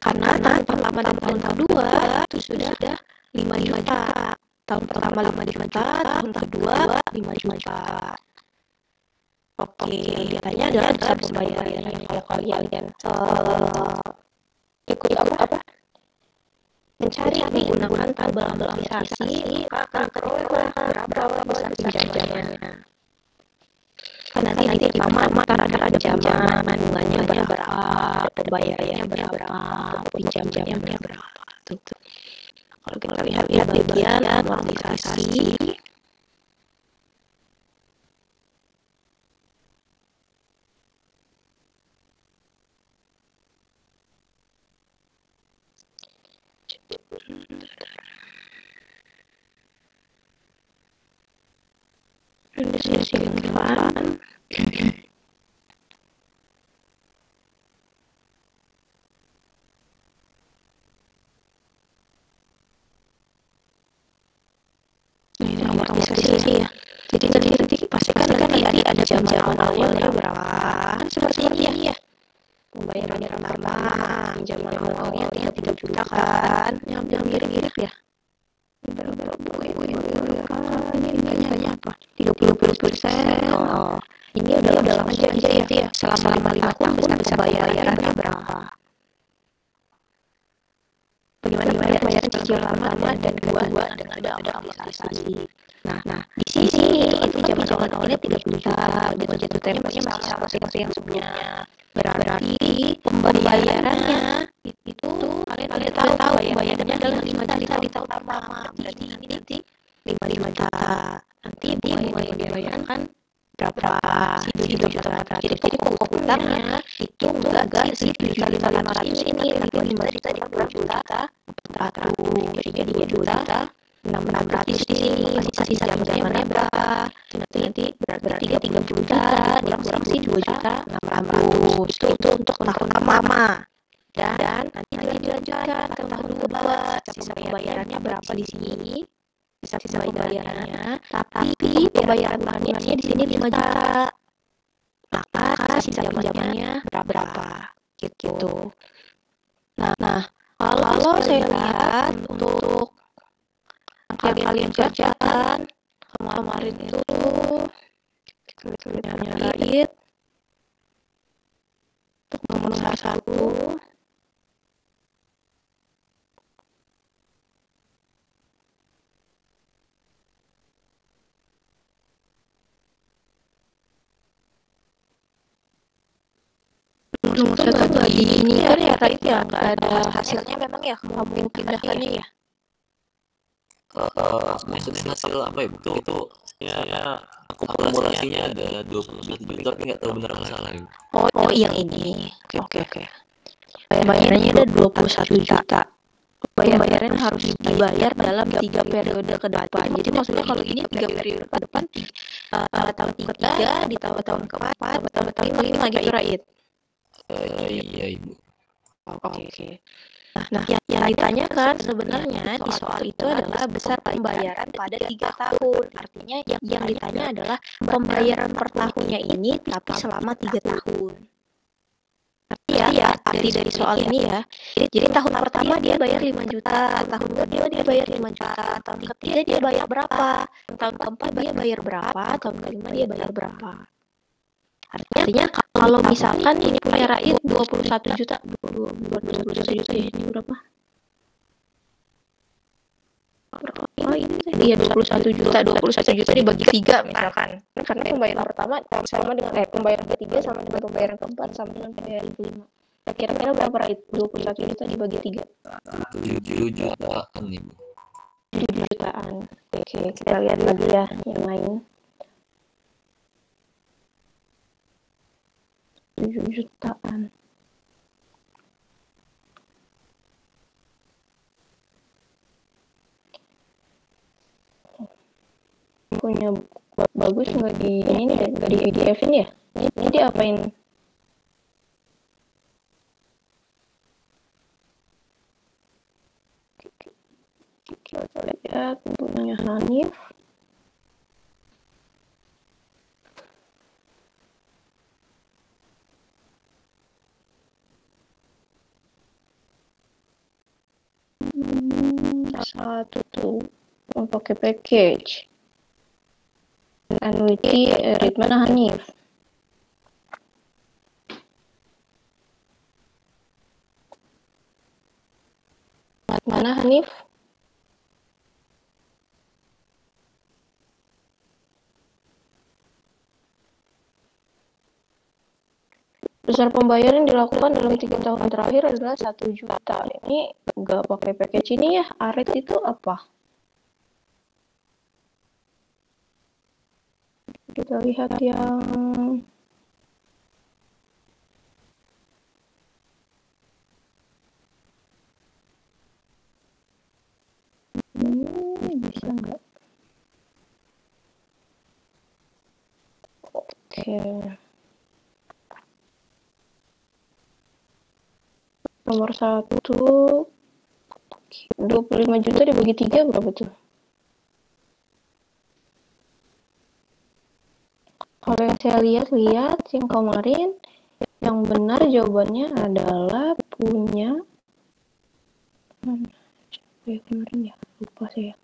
karena tahun pertama dan tahun kedua itu sudah 5 juta. Tahun pertama 5 juta, tahun kedua 5 juta. Oke, ditanya adalah besar pembayarannya. Kalau kalian ikut apa? Mencari menggunakan tabel amortisasi, maka akan diperoleh berapa besar pinjamannya. Karena nanti pertama ada pinjaman, bunganya berapa, pembayarannya berapa, pinjamannya berapa. Tuh. Kalau kita lihat di bagian amortisasi, ada sesi keempat. Ini amortisasi ya. Jadi nanti pastikan nanti ada jam-jam awalnya berapa. Kan seperti ini ya. Pembayarannya pertama, pinjaman awalnya 3 juta kan. Yang mirip-mirip ya. Berapa ini tanya apa? 30%. Oh, ini udah langsung aja itu ya. Selama 5 tahun besar bayarannya berapa? Bagaimana bayar cicilan pertama dan kedua dengan ada amortisasi. Nah, di sini itu pinjaman awalnya 3 juta, gitu jatuh temponya masih sama seperti yang sebelumnya. Berarti pembayarannya itu kalian tahu bayarannya adalah 5 juta di tahun pertama. Berarti ini nanti 5 juta. Nanti bunga yang dibayarkan berapa? 7 juta 400. Jadi pokok utangnya itu enggak si 7 juta 500 ini, tapi 5 juta 50 juta 400. Jadi 2 juta 600 di sini, sisa jamnya berapa? Nanti berarti 30 juta, kurang sih 2 juta 600. Itu untuk tahun pertama. Dan nanti dilanjutkan ke tahun kedua, sisa pembayarannya berapa di sini? Sisa pembayarannya, tapi pembayaran bulanan di sini 5 juta. Maka sisa pinjamannya berapa? Gitu. Nah, kalau saya lihat untuk kalian kerjakan kemarin itu kita lihat untuk nomor 1 nomor 1 nggak ini kan ya Rait ya, nggak ada hasilnya memang ya, ngomongin pindahannya ya. Maksudnya hasil apa ya, itu ya akumulasinya ada 21 juta tapi nggak tahu benar apa salah. Oh yang ini. Oke. Bayarannya ada 21 juta. Bayaran harus dibayar dalam 3 periode ke depan. Jadi maksudnya kalau ini 3 periode ke depan, tahun 3, di tahun keempat, tahun kelima gitu Rait. Iya Ibu. Oke. Nah, yang ditanyakan sebenarnya di soal itu adalah besar pembayaran pada 3 tahun. Artinya yang ditanya adalah pembayaran per tahunnya ini tapi selama 3 tahun. Arti dari soal ini ya. Jadi tahun pertama dia bayar 5 juta, tahun kedua dia bayar 5 juta, tahun ketiga dia bayar berapa, tahun keempat dia bayar berapa, tahun kelima dia bayar berapa. Artinya kalau misalkan ini punya Rait 21 juta, 21 juta ya, ini berapa? Oh ini iya 21 juta dibagi 3 misalkan. Karena pembayaran pertama sama dengan pembayaran ketiga sama dengan pembayaran keempat sama dengan pembayaran kelima. Kira-kira berapa Rait? 21 juta dibagi 3. 7 jutaan Ibu. 7 jutaan. Oke, kita lihat lagi ya yang lain. 7 jutaan. Punya bagus nggak di ini deh, nggak di PDF-in ya? Ini diapain? Kita lihat punya Hanif. Satu tuh mau pakai package annuity rate mana Hanif? Mana Hanif? Besar pembayaran dilakukan dalam 3 tahun terakhir adalah 1 juta. Ini nggak pakai package ini ya. Aret itu apa? Kita lihat yang bisa nggak? Oke. Nomor 1 25 juta dibagi 3 berapa tuh? Kalau yang saya lihat yang kemarin yang benar jawabannya adalah punya kemarin ya, lupa saya.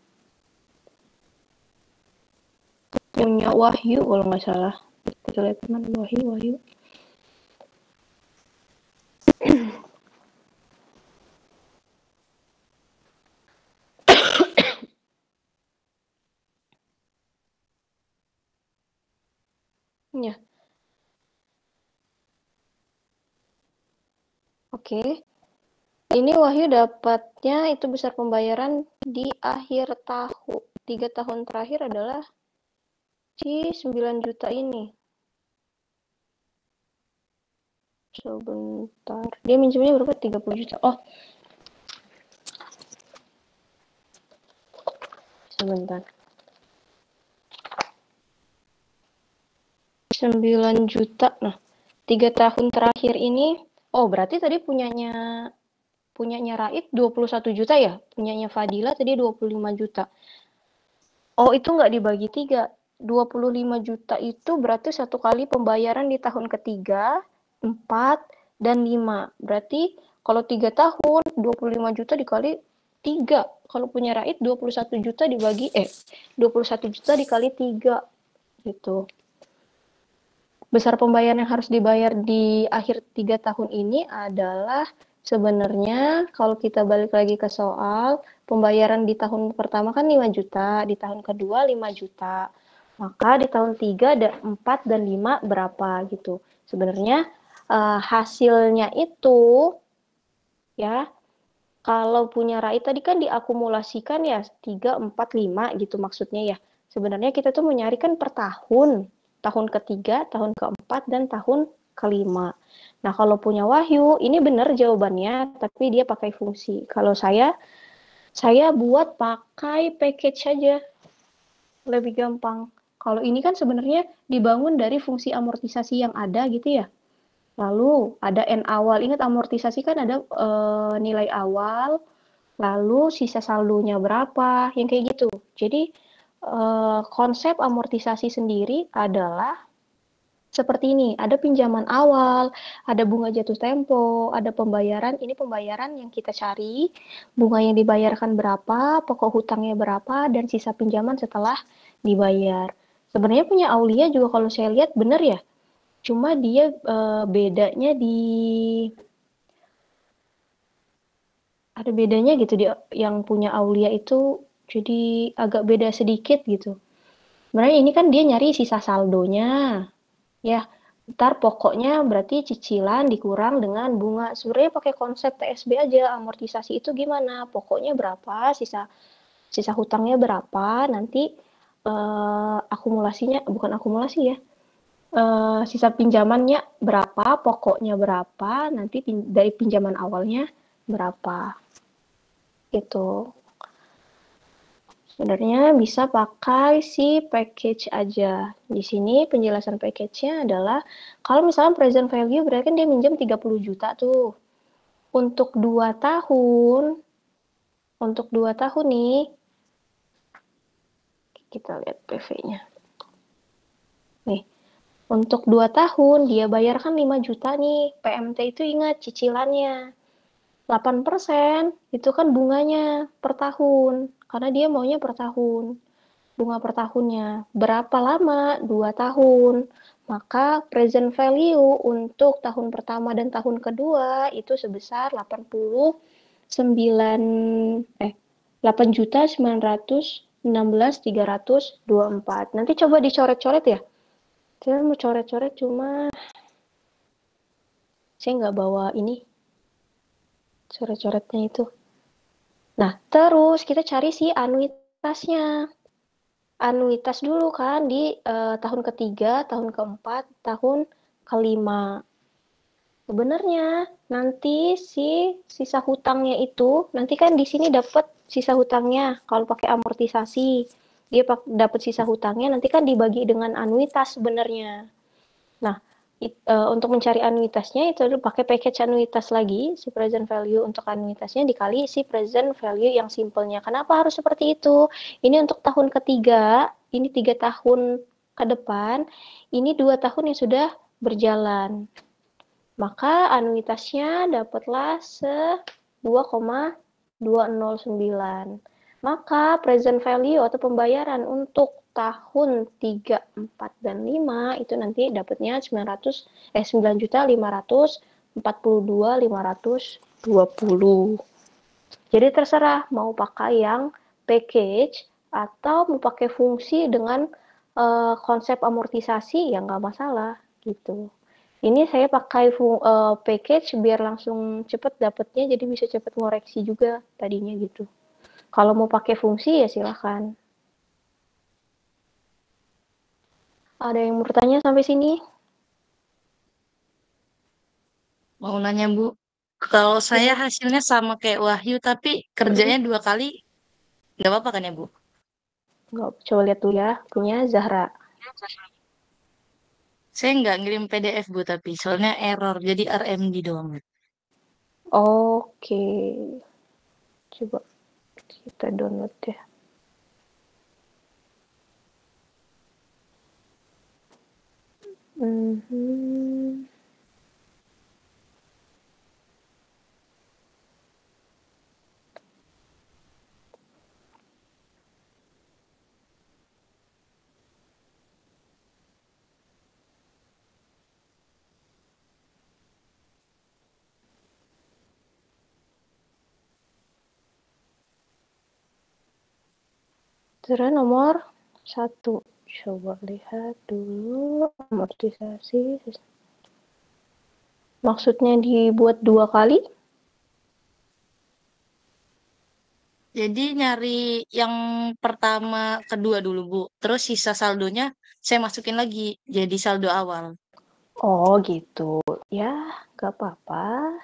Punya Wahyu kalau nggak salah. Kita lihat teman Wahyu. Ya. Oke. Ini Wahyu dapatnya itu besar pembayaran di akhir tahun. 3 tahun terakhir adalah si 9 juta ini. Sebentar. Dia minjemnya berapa? 30 juta. Oh. Sebentar. 9 juta. Nah, 3 tahun terakhir ini, oh berarti tadi punyanya Raid 21 juta ya? Punyanya Fadila tadi 25 juta. Oh, itu nggak dibagi 3. 25 juta itu berarti satu kali pembayaran di tahun ketiga, 4, dan 5. Berarti kalau 3 tahun, 25 juta dikali 3. Kalau punya Raid 21 juta dibagi, 21 juta dikali 3. Gitu. Besar pembayaran yang harus dibayar di akhir 3 tahun ini adalah sebenarnya kalau kita balik lagi ke soal, pembayaran di tahun pertama kan 5 juta, di tahun kedua 5 juta. Maka di tahun 3 ada 4 dan 5 berapa gitu. Sebenarnya hasilnya itu ya kalau punya Raid tadi kan diakumulasikan ya 3, 4, 5 gitu maksudnya ya. Sebenarnya kita tuh menyarikan per tahun. Tahun ketiga, tahun keempat, dan tahun kelima. Nah, kalau punya Wahyu, ini benar jawabannya, tapi dia pakai fungsi. Kalau saya buat pakai package saja. Lebih gampang. Kalau ini kan sebenarnya dibangun dari fungsi amortisasi yang ada gitu ya. Lalu ada N awal. Ingat amortisasi kan ada nilai awal, lalu sisa saldonya berapa, yang kayak gitu. Jadi konsep amortisasi sendiri adalah seperti ini, ada pinjaman awal, ada bunga jatuh tempo, ada pembayaran, ini pembayaran yang kita cari, bunga yang dibayarkan berapa, pokok hutangnya berapa, dan sisa pinjaman setelah dibayar. Sebenarnya punya Aulia juga kalau saya lihat benar ya, cuma dia bedanya ada bedanya gitu, yang punya Aulia itu jadi agak beda sedikit gitu. Sebenarnya ini kan dia nyari sisa saldonya, ya. Ntar pokoknya berarti cicilan dikurang dengan bunga. Sebenarnya pakai konsep TSB aja, amortisasi itu gimana? Pokoknya berapa, sisa hutangnya berapa, nanti akumulasinya, bukan akumulasi ya, sisa pinjamannya berapa, pokoknya berapa, nanti dari pinjaman awalnya berapa. Gitu. Sebenarnya bisa pakai si package aja. Di sini penjelasan package-nya adalah kalau misalnya present value berarti kan dia minjem 30 juta tuh. Untuk 2 tahun, nih, kita lihat PV-nya. Nih, untuk 2 tahun dia bayarkan 5 juta nih. PMT itu ingat cicilannya. 8% itu kan bunganya per tahun. Karena dia maunya per tahun. Bunga per tahunnya. Berapa lama? 2 tahun. Maka present value untuk tahun pertama dan tahun kedua itu sebesar 8.916.324. Nanti coba dicoret-coret ya. Saya mau coret-coret cuma saya nggak bawa ini coret-coretnya itu. Nah, terus kita cari si anuitasnya. Anuitas dulu kan di tahun ketiga, tahun keempat, tahun kelima. Sebenarnya nanti si sisa hutangnya itu, nanti kan di sini dapat sisa hutangnya. Kalau pakai amortisasi, dia dapat sisa hutangnya, nanti kan dibagi dengan anuitas sebenarnya. Nah, untuk mencari anuitasnya itu pakai package anuitas lagi, si present value untuk anuitasnya dikali si present value yang simpelnya. Kenapa harus seperti itu? Ini untuk tahun ketiga, ini 3 tahun ke depan, ini 2 tahun yang sudah berjalan. Maka anuitasnya dapatlah 2,209. Maka present value atau pembayaran untuk tahun 3, 4, dan 5 itu nanti dapatnya 9.542.520. Jadi terserah mau pakai yang package atau mau pakai fungsi dengan konsep amortisasi ya nggak masalah gitu. Ini saya pakai package biar langsung cepet dapetnya, jadi bisa cepet ngoreksi juga tadinya gitu. Kalau mau pakai fungsi ya silahkan. Ada yang mau bertanya sampai sini? Mau nanya Bu, kalau saya hasilnya sama kayak Wahyu tapi kerjanya 2 kali, nggak apa-apa kan ya Bu? Nggak, coba lihat dulu ya, punya Zahra. Saya nggak ngirim PDF Bu, tapi soalnya error, jadi RMD doang. Oke, coba kita download ya. Mhm. Terus nomor 1. Coba lihat dulu amortisasi. Maksudnya dibuat 2 kali? Jadi nyari yang pertama, kedua dulu Bu. Terus sisa saldonya saya masukin lagi jadi saldo awal. Oh gitu. Ya, gak apa-apa.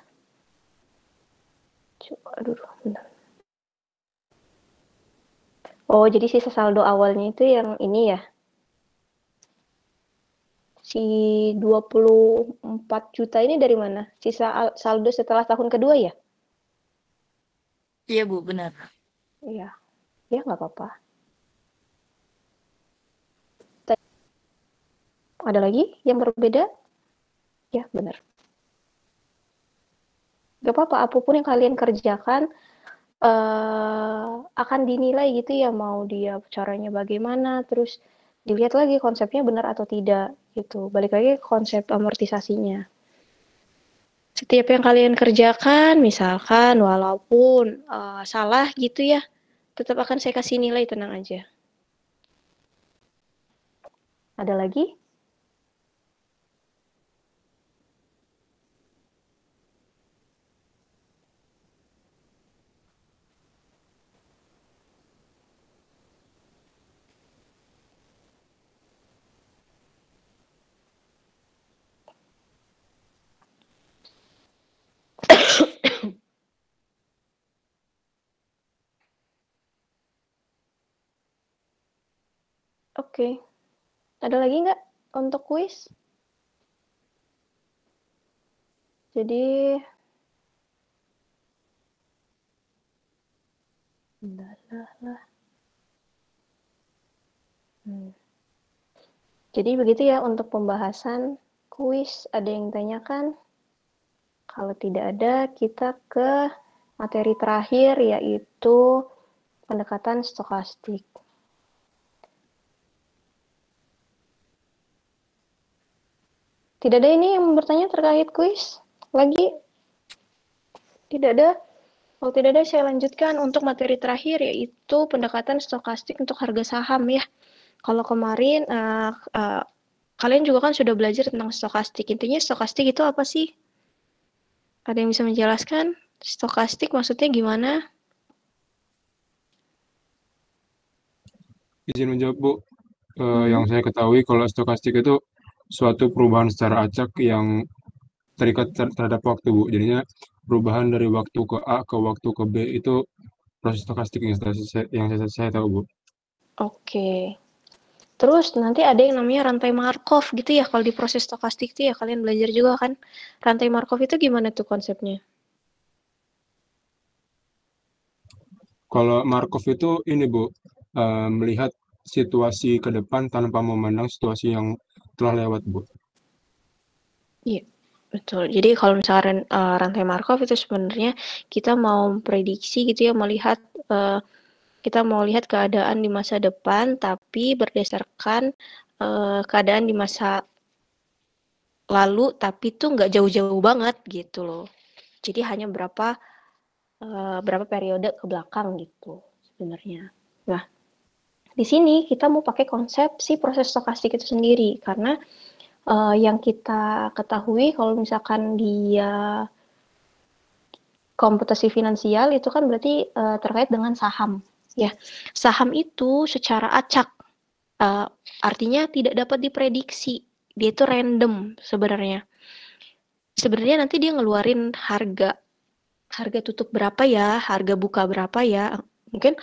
Coba dulu, bentar. Oh, jadi sisa saldo awalnya itu yang ini ya? Si 24 juta ini dari mana? Sisa saldo setelah tahun kedua ya? Iya Bu, benar. Iya. Ya, nggak apa-apa. Ada lagi yang berbeda? Ya, benar. Gak apa-apa, apapun yang kalian kerjakan akan dinilai gitu ya, mau dia caranya bagaimana, terus dilihat lagi konsepnya benar atau tidak gitu. Balik lagi ke konsep amortisasinya. Setiap yang kalian kerjakan, misalkan walaupun salah gitu ya, tetap akan saya kasih nilai, tenang aja. Ada lagi? Oke. Ada lagi nggak untuk kuis? Jadi, Jadi begitu ya untuk pembahasan kuis. Ada yang tanyakan? Kalau tidak ada, kita ke materi terakhir yaitu pendekatan stokastik. Tidak ada ini yang bertanya terkait kuis? Lagi? Tidak ada? Kalau tidak ada, saya lanjutkan untuk materi terakhir yaitu pendekatan stokastik untuk harga saham ya. Kalau kemarin kalian juga kan sudah belajar tentang stokastik. Intinya stokastik itu apa sih? Ada yang bisa menjelaskan? Stokastik maksudnya gimana? Izin menjawab Bu. Yang saya ketahui kalau stokastik itu suatu perubahan secara acak yang terikat terhadap waktu Bu. Jadinya perubahan dari waktu ke A ke waktu ke B itu proses stokastik yang saya tahu Bu. Oke. Terus nanti ada yang namanya rantai Markov gitu ya. Kalau di proses stokastik itu ya kalian belajar juga kan. Rantai Markov itu gimana tuh konsepnya? Kalau Markov itu ini Bu, melihat situasi ke depan tanpa memandang situasi yang telah lewat Bu. Iya, betul. Jadi kalau misalkan rantai Markov itu sebenarnya kita mau prediksi gitu ya, melihat kita mau lihat keadaan di masa depan, tapi berdasarkan keadaan di masa lalu, tapi tuh nggak jauh-jauh banget gitu loh. Jadi hanya berapa periode ke belakang gitu sebenarnya. Nah, di sini kita mau pakai konsep si proses stokastik itu sendiri karena yang kita ketahui kalau misalkan dia komputasi finansial itu kan berarti terkait dengan saham ya. Saham itu secara acak artinya tidak dapat diprediksi. Dia itu random sebenarnya. Sebenarnya nanti dia ngeluarin harga tutup berapa ya, harga buka berapa ya. Mungkin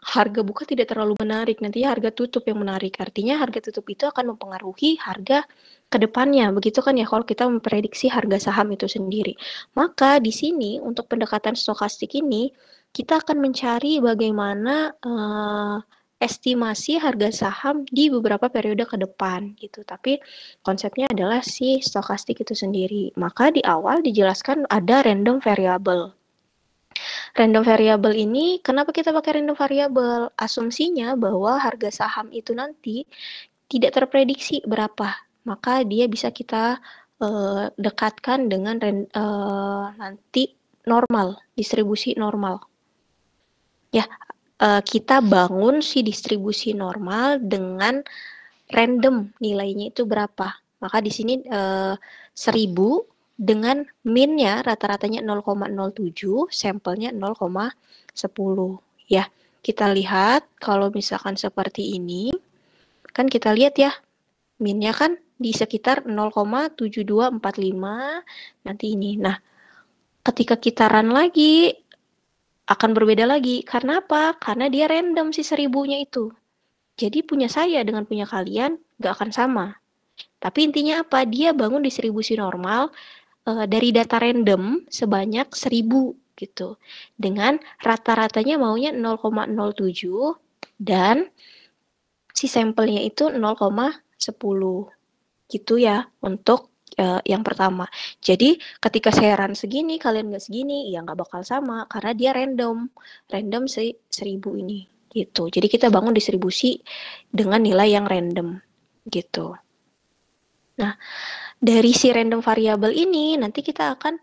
harga buka tidak terlalu menarik, nantinya harga tutup yang menarik. Artinya harga tutup itu akan mempengaruhi harga ke depannya. Begitu kan ya kalau kita memprediksi harga saham itu sendiri. Maka di sini untuk pendekatan stokastik ini kita akan mencari bagaimana estimasi harga saham di beberapa periode ke depan gitu. Tapi konsepnya adalah si stokastik itu sendiri. Maka di awal dijelaskan ada random variable. Random variable ini, kenapa kita pakai random variable? Asumsinya bahwa harga saham itu nanti tidak terprediksi berapa, maka dia bisa kita dekatkan dengan nanti normal, distribusi normal. Ya, kita bangun si distribusi normal dengan random nilainya itu berapa. Maka di sini 1000 dengan min-nya rata-ratanya 0,07, sampelnya 0,10 ya. Kita lihat kalau misalkan seperti ini, kan kita lihat ya, min-nya kan di sekitar 0,7245 nanti ini. Nah, ketika kita run lagi akan berbeda lagi. Karena apa? Karena dia random si 1000-nya itu. Jadi punya saya dengan punya kalian nggak akan sama. Tapi intinya apa? Dia bangun distribusi normal dari data random sebanyak 1000 gitu. Dengan rata-ratanya maunya 0,07 dan si sampelnya itu 0,10 gitu ya untuk yang pertama. Jadi ketika saya run segini, kalian nggak segini, ya nggak bakal sama karena dia random si 1000 ini gitu. Jadi kita bangun distribusi dengan nilai yang random gitu. Nah, dari si random variable ini nanti kita akan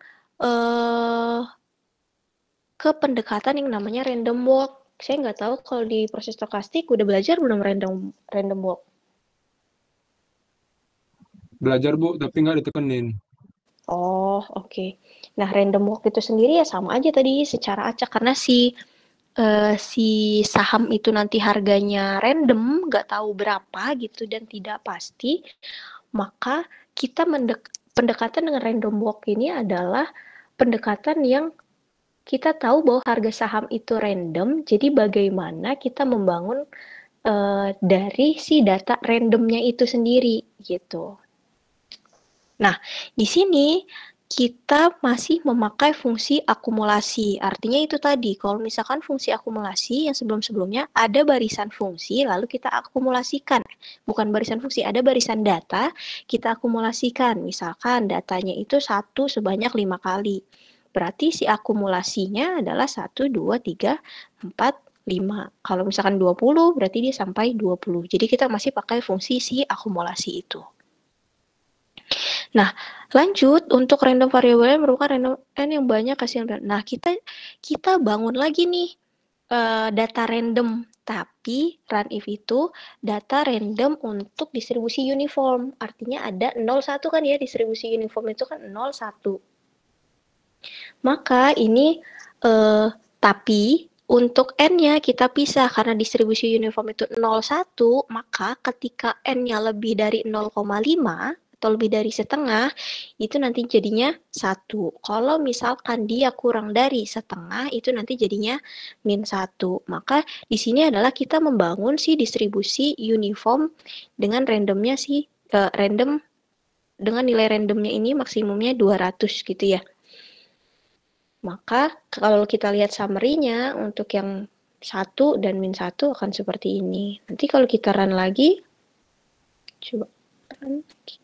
ke pendekatan yang namanya random walk. Saya nggak tahu kalau di proses stokastik udah belajar belum random walk. Belajar Bu, tapi nggak ditekenin. Oh, oke. Nah, random walk itu sendiri ya sama aja tadi secara acak karena si saham itu nanti harganya random, nggak tahu berapa gitu dan tidak pasti, maka kita pendekatan dengan random walk ini adalah pendekatan yang kita tahu bahwa harga saham itu random, jadi bagaimana kita membangun dari si data randomnya itu sendiri gitu. Nah, di sini kita masih memakai fungsi akumulasi. Artinya itu tadi, kalau misalkan fungsi akumulasi yang sebelum-sebelumnya ada barisan fungsi, lalu kita akumulasikan. Bukan barisan fungsi, ada barisan data, kita akumulasikan. Misalkan datanya itu 1 sebanyak 5 kali. Berarti si akumulasinya adalah 1, 2, 3, 4, 5. Kalau misalkan 20, berarti dia sampai 20. Jadi kita masih pakai fungsi si akumulasi itu. Nah, lanjut untuk random variable merupakan random n yang banyak hasil. Nah, kita bangun lagi nih data random, tapi run if itu data random untuk distribusi uniform. Artinya ada 0,1 kan ya, distribusi uniform itu kan 0,1. Maka ini tapi untuk n-nya kita pisah karena distribusi uniform itu 0,1, maka ketika n-nya lebih dari 0,5 atau lebih dari setengah, itu nanti jadinya 1. Kalau misalkan dia kurang dari setengah, itu nanti jadinya min 1. Maka di sini adalah kita membangun si distribusi uniform dengan randomnya si random dengan nilai randomnya ini maksimumnya 200 gitu ya. Maka kalau kita lihat summary-nya untuk yang 1 dan min 1 akan seperti ini. Nanti kalau kita run lagi, coba run lagi.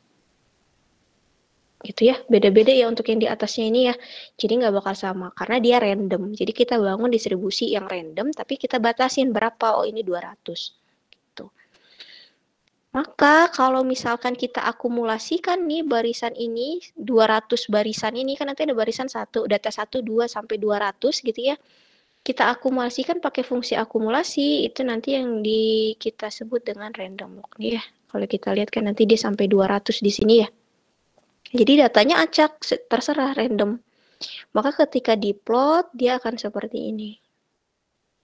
Gitu ya, beda-beda ya untuk yang di atasnya ini ya. Jadi nggak bakal sama, karena dia random. Jadi kita bangun distribusi yang random, tapi kita batasin berapa, oh ini 200. Gitu. Maka kalau misalkan kita akumulasikan nih barisan ini, 200 barisan ini, kan nanti ada barisan 1, data 1, 2, sampai 200 gitu ya. Kita akumulasikan pakai fungsi akumulasi, itu nanti yang kita sebut dengan random walk nih ya. Kalau kita lihat kan nanti dia sampai 200 di sini ya. Jadi datanya acak, terserah random. Maka ketika diplot, dia akan seperti ini.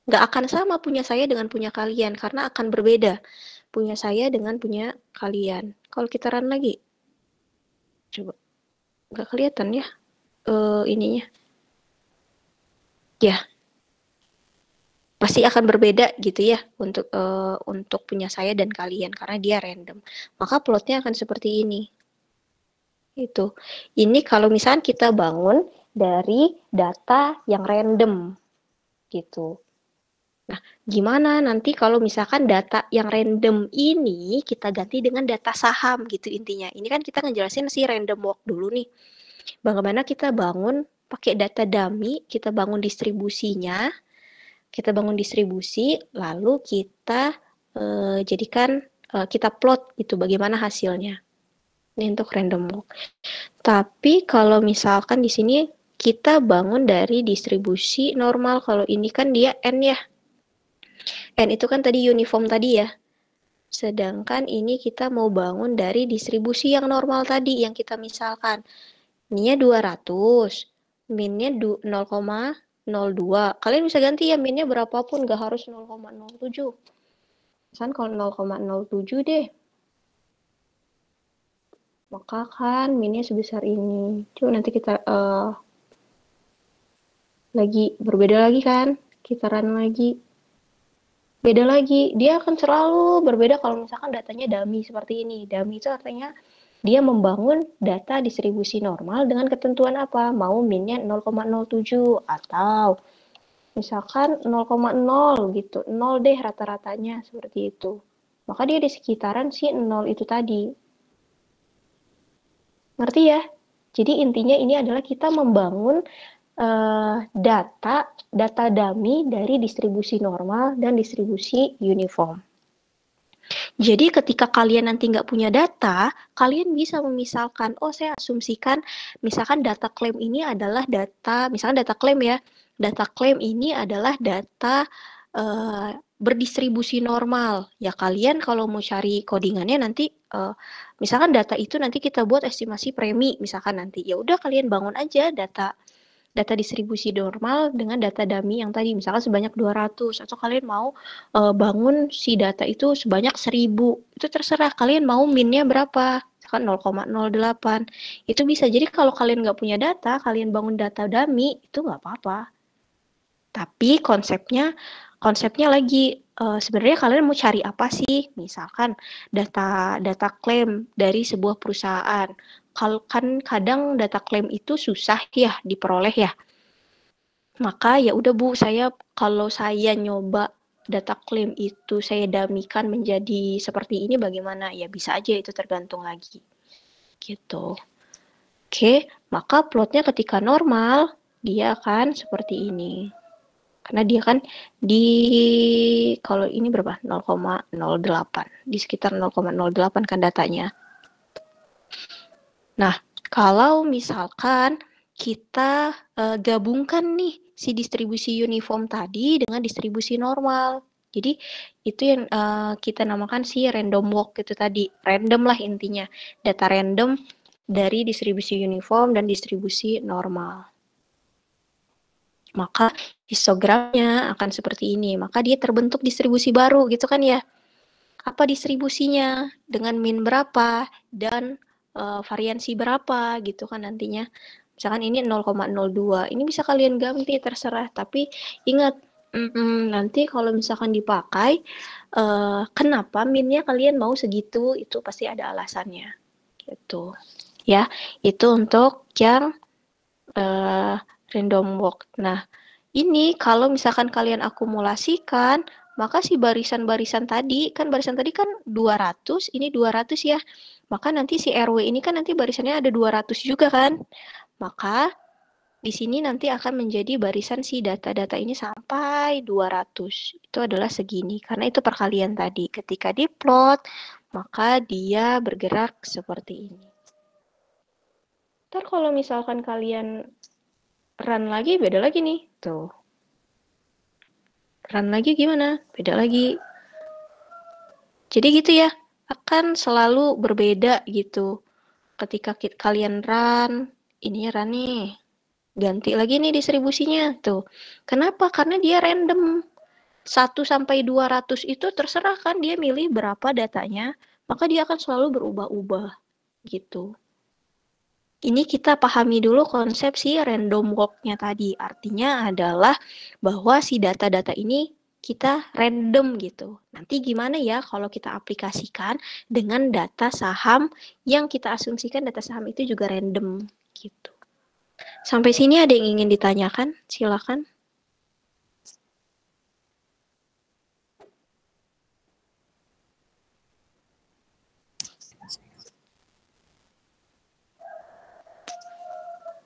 Nggak akan sama punya saya dengan punya kalian, karena akan berbeda. Punya saya dengan punya kalian. Kalau kita run lagi, coba. Nggak kelihatan ya ininya. Ya. pasti akan berbeda gitu ya untuk punya saya dan kalian karena dia random. Maka plotnya akan seperti ini. Itu. Ini kalau misalnya kita bangun dari data yang random gitu. Nah, gimana nanti kalau misalkan data yang random ini kita ganti dengan data saham gitu intinya. Ini kan kita ngejelasin si random walk dulu nih. Bagaimana kita bangun pakai data dummy, kita bangun distribusinya, kita bangun distribusi, lalu kita jadikan kita plot gitu bagaimana hasilnya. Ini untuk random walk. Tapi kalau misalkan di sini kita bangun dari distribusi normal, kalau ini kan dia N ya. N itu kan tadi uniform tadi ya. Sedangkan ini kita mau bangun dari distribusi yang normal tadi yang kita misalkan. Ininya 200, minnya 0,02. Kalian bisa ganti ya minnya berapapun, gak harus 0,07. Misalkan kalau 0,07 deh. Maka kan minnya sebesar ini. Coba nanti kita lagi berbeda lagi kan. Kita run lagi. Beda lagi, dia akan selalu berbeda kalau misalkan datanya dummy seperti ini. Dummy itu artinya dia membangun data distribusi normal dengan ketentuan apa? Mau minnya 0,07 atau misalkan 0,0 gitu. 0 deh rata-ratanya seperti itu. Maka dia di sekitaran si 0 itu tadi. Ngerti ya? Jadi intinya ini adalah kita membangun data dummy dari distribusi normal dan distribusi uniform. Jadi ketika kalian nanti nggak punya data, kalian bisa memisalkan, oh saya asumsikan misalkan data klaim ini adalah data, misalkan data klaim ya, data klaim ini adalah data berdistribusi normal. Ya kalian kalau mau cari codingannya nanti, misalkan data itu nanti kita buat estimasi premi, misalkan nanti, ya udah kalian bangun aja data distribusi normal dengan data dummy yang tadi misalkan sebanyak 200 atau kalian mau bangun si data itu sebanyak 1000. Itu terserah kalian mau minnya berapa. Misalkan 0,08. Itu bisa. Jadi kalau kalian nggak punya data, kalian bangun data dummy itu nggak apa-apa. Tapi konsepnya lagi sebenarnya kalian mau cari apa sih? Misalkan data klaim dari sebuah perusahaan. Kan kadang data klaim itu susah ya diperoleh ya. Maka ya udah Bu, kalau saya nyoba data klaim itu saya damikan menjadi seperti ini bagaimana? Ya bisa aja, itu tergantung lagi. Gitu. Oke, maka plotnya ketika normal dia akan seperti ini. Karena dia kan kalau ini berapa? 0,08. Di sekitar 0,08 kan datanya. Nah, kalau misalkan kita gabungkan nih si distribusi uniform tadi dengan distribusi normal. Jadi itu yang kita namakan si random walk itu tadi. Random lah intinya. Data random dari distribusi uniform dan distribusi normal. Maka histogramnya akan seperti ini. Maka dia terbentuk distribusi baru gitu kan ya. Apa distribusinya? Dengan min berapa dan variansi berapa gitu kan nantinya. Misalkan ini 0,02. Ini bisa kalian ganti terserah. Tapi ingat nanti kalau misalkan dipakai kenapa minnya kalian mau segitu, itu pasti ada alasannya. Gitu. Ya, itu untuk yang random walk. Nah, ini kalau misalkan kalian akumulasikan, maka si barisan-barisan tadi, kan barisan tadi kan 200, ini 200 ya. Maka nanti si RW ini kan nanti barisannya ada 200 juga kan. Maka di sini nanti akan menjadi barisan si data-data ini sampai 200. Itu adalah segini, karena itu perkalian tadi. Ketika diplot, maka dia bergerak seperti ini. Ntar kalau misalkan kalian run lagi, beda lagi nih. Tuh. Run lagi gimana? Beda lagi. Jadi gitu ya, akan selalu berbeda gitu. Ketika kalian run, ini run nih. Ganti lagi nih distribusinya. Tuh. Kenapa? Karena dia random. 1 sampai 200 itu terserah kan dia milih berapa datanya, maka dia akan selalu berubah-ubah gitu. Ini kita pahami dulu konsep si random walk-nya tadi. Artinya adalah bahwa si data-data ini kita random gitu. Nanti gimana ya kalau kita aplikasikan dengan data saham yang kita asumsikan data saham itu juga random gitu. Sampai sini ada yang ingin ditanyakan? Silakan.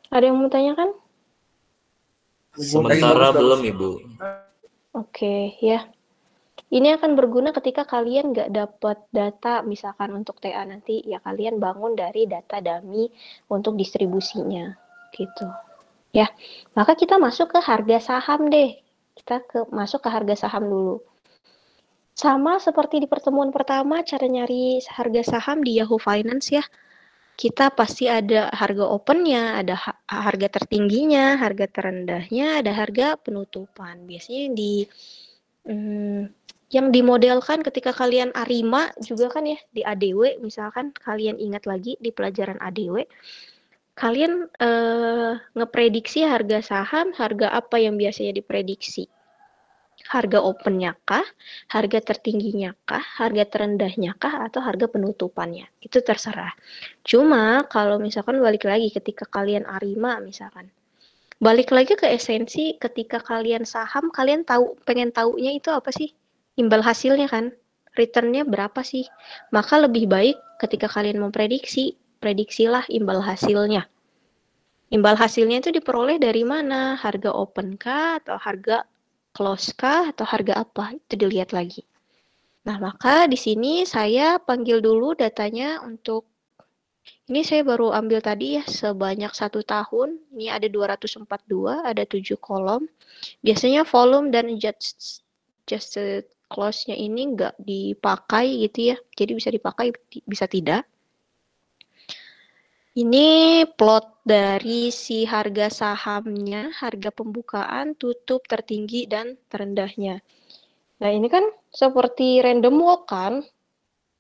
Ada yang mau tanyakan? Sementara belum, Ibu. Oke, ya. Ini akan berguna ketika kalian nggak dapat data, misalkan untuk TA nanti, ya kalian bangun dari data dummy untuk distribusinya, gitu. Ya, maka kita masuk ke harga saham deh. Kita masuk ke harga saham dulu. Sama seperti di pertemuan pertama, cara nyari harga saham di Yahoo Finance ya. Kita pasti ada harga opennya, ada harga tertingginya, harga terendahnya, ada harga penutupan. Biasanya yang dimodelkan ketika kalian ARIMA juga kan ya, di ADW misalkan, kalian ingat lagi di pelajaran ADW, kalian ngeprediksi harga saham, harga apa yang biasanya diprediksi? Harga opennya kah, harga tertingginya kah, harga terendahnya kah, atau harga penutupannya? Itu terserah. Cuma kalau misalkan balik lagi ketika kalian ARIMA misalkan, balik lagi ke esensi ketika kalian saham, kalian pengen taunya itu apa sih? Imbal hasilnya kan, returnnya berapa sih? Maka lebih baik ketika kalian memprediksi, prediksilah imbal hasilnya. Imbal hasilnya itu diperoleh dari mana? Harga open kah, atau harga close kah, atau harga apa? Itu dilihat lagi. Nah, maka di sini saya panggil dulu datanya untuk, ini saya baru ambil tadi ya, sebanyak 1 tahun. Ini ada 242, ada 7 kolom. Biasanya volume dan adjusted close-nya ini nggak dipakai gitu ya. Jadi bisa dipakai, bisa tidak. Ini plot dari si harga sahamnya, harga pembukaan, tutup, tertinggi, dan terendahnya. Nah, ini kan seperti random walk kan?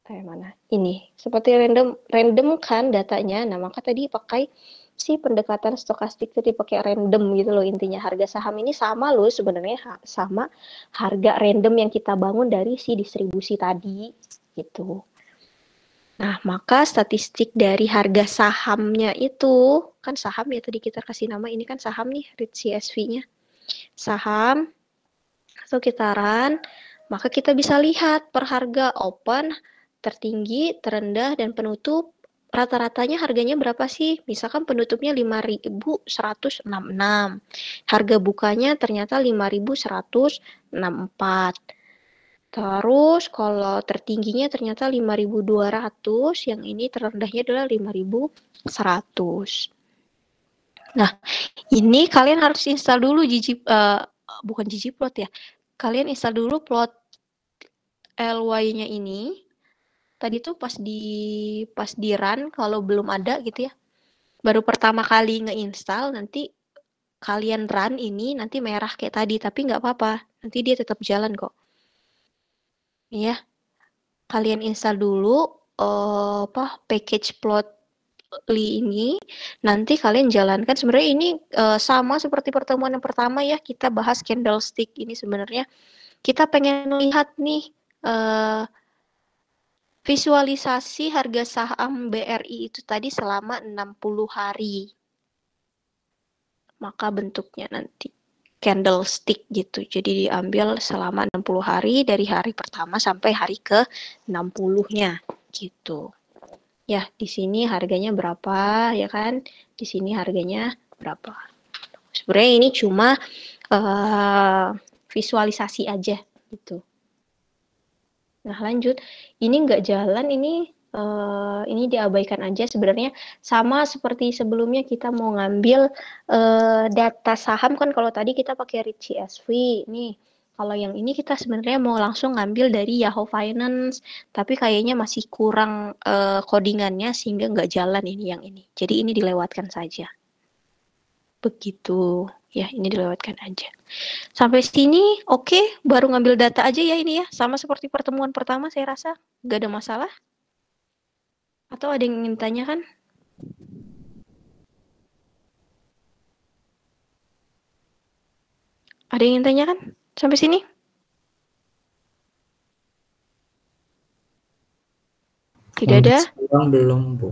Kayak mana? Ini. Seperti random kan datanya. Nah, maka tadi pakai si pendekatan stokastik, tadi pakai random gitu loh intinya. Harga saham ini sama loh sebenarnya sama harga random yang kita bangun dari si distribusi tadi gitu. Nah, maka statistik dari harga sahamnya itu, kan saham ya tadi kita kasih nama, ini kan saham nih, CSV-nya. Saham, atau kitaran, maka kita bisa lihat per harga open, tertinggi, terendah, dan penutup, rata-ratanya harganya berapa sih? Misalkan penutupnya 5.166, harga bukanya ternyata 5.164. Terus kalau tertingginya ternyata 5.200, yang ini terendahnya adalah 5.100. Nah, ini kalian harus install dulu bukan ggplot ya. Kalian install dulu plot ly-nya ini. Tadi tuh pas di run kalau belum ada gitu ya. Baru pertama kali ngeinstall, nanti kalian run ini nanti merah kayak tadi, tapi nggak apa-apa. Nanti dia tetap jalan kok. Ya, kalian install dulu package plotly ini, nanti kalian jalankan. Sebenarnya ini sama seperti pertemuan yang pertama ya, kita bahas candlestick ini. Sebenarnya kita pengen lihat nih visualisasi harga saham BRI itu tadi selama 60 hari. Maka bentuknya nanti candlestick gitu. Jadi diambil selama 60 hari dari hari pertama sampai hari ke-60-nya gitu. Ya, di sini harganya berapa ya kan? Di sini harganya berapa. Sebenarnya ini cuma visualisasi aja gitu. Nah, lanjut. Ini nggak jalan, ini diabaikan aja. Sebenarnya sama seperti sebelumnya kita mau ngambil data saham kan, kalau tadi kita pakai Rich CSV nih. Kalau yang ini kita sebenarnya mau langsung ngambil dari Yahoo Finance, tapi kayaknya masih kurang codingannya sehingga nggak jalan yang ini. Jadi ini dilewatkan saja. Begitu. Ya, ini dilewatkan aja. Sampai sini oke, baru ngambil data aja ya ini ya. Sama seperti pertemuan pertama saya rasa. Nggak ada masalah. Atau ada yang ingin tanyakan? Ada yang ingin tanyakan? Sampai sini? Tidak ada? Belum, Bu.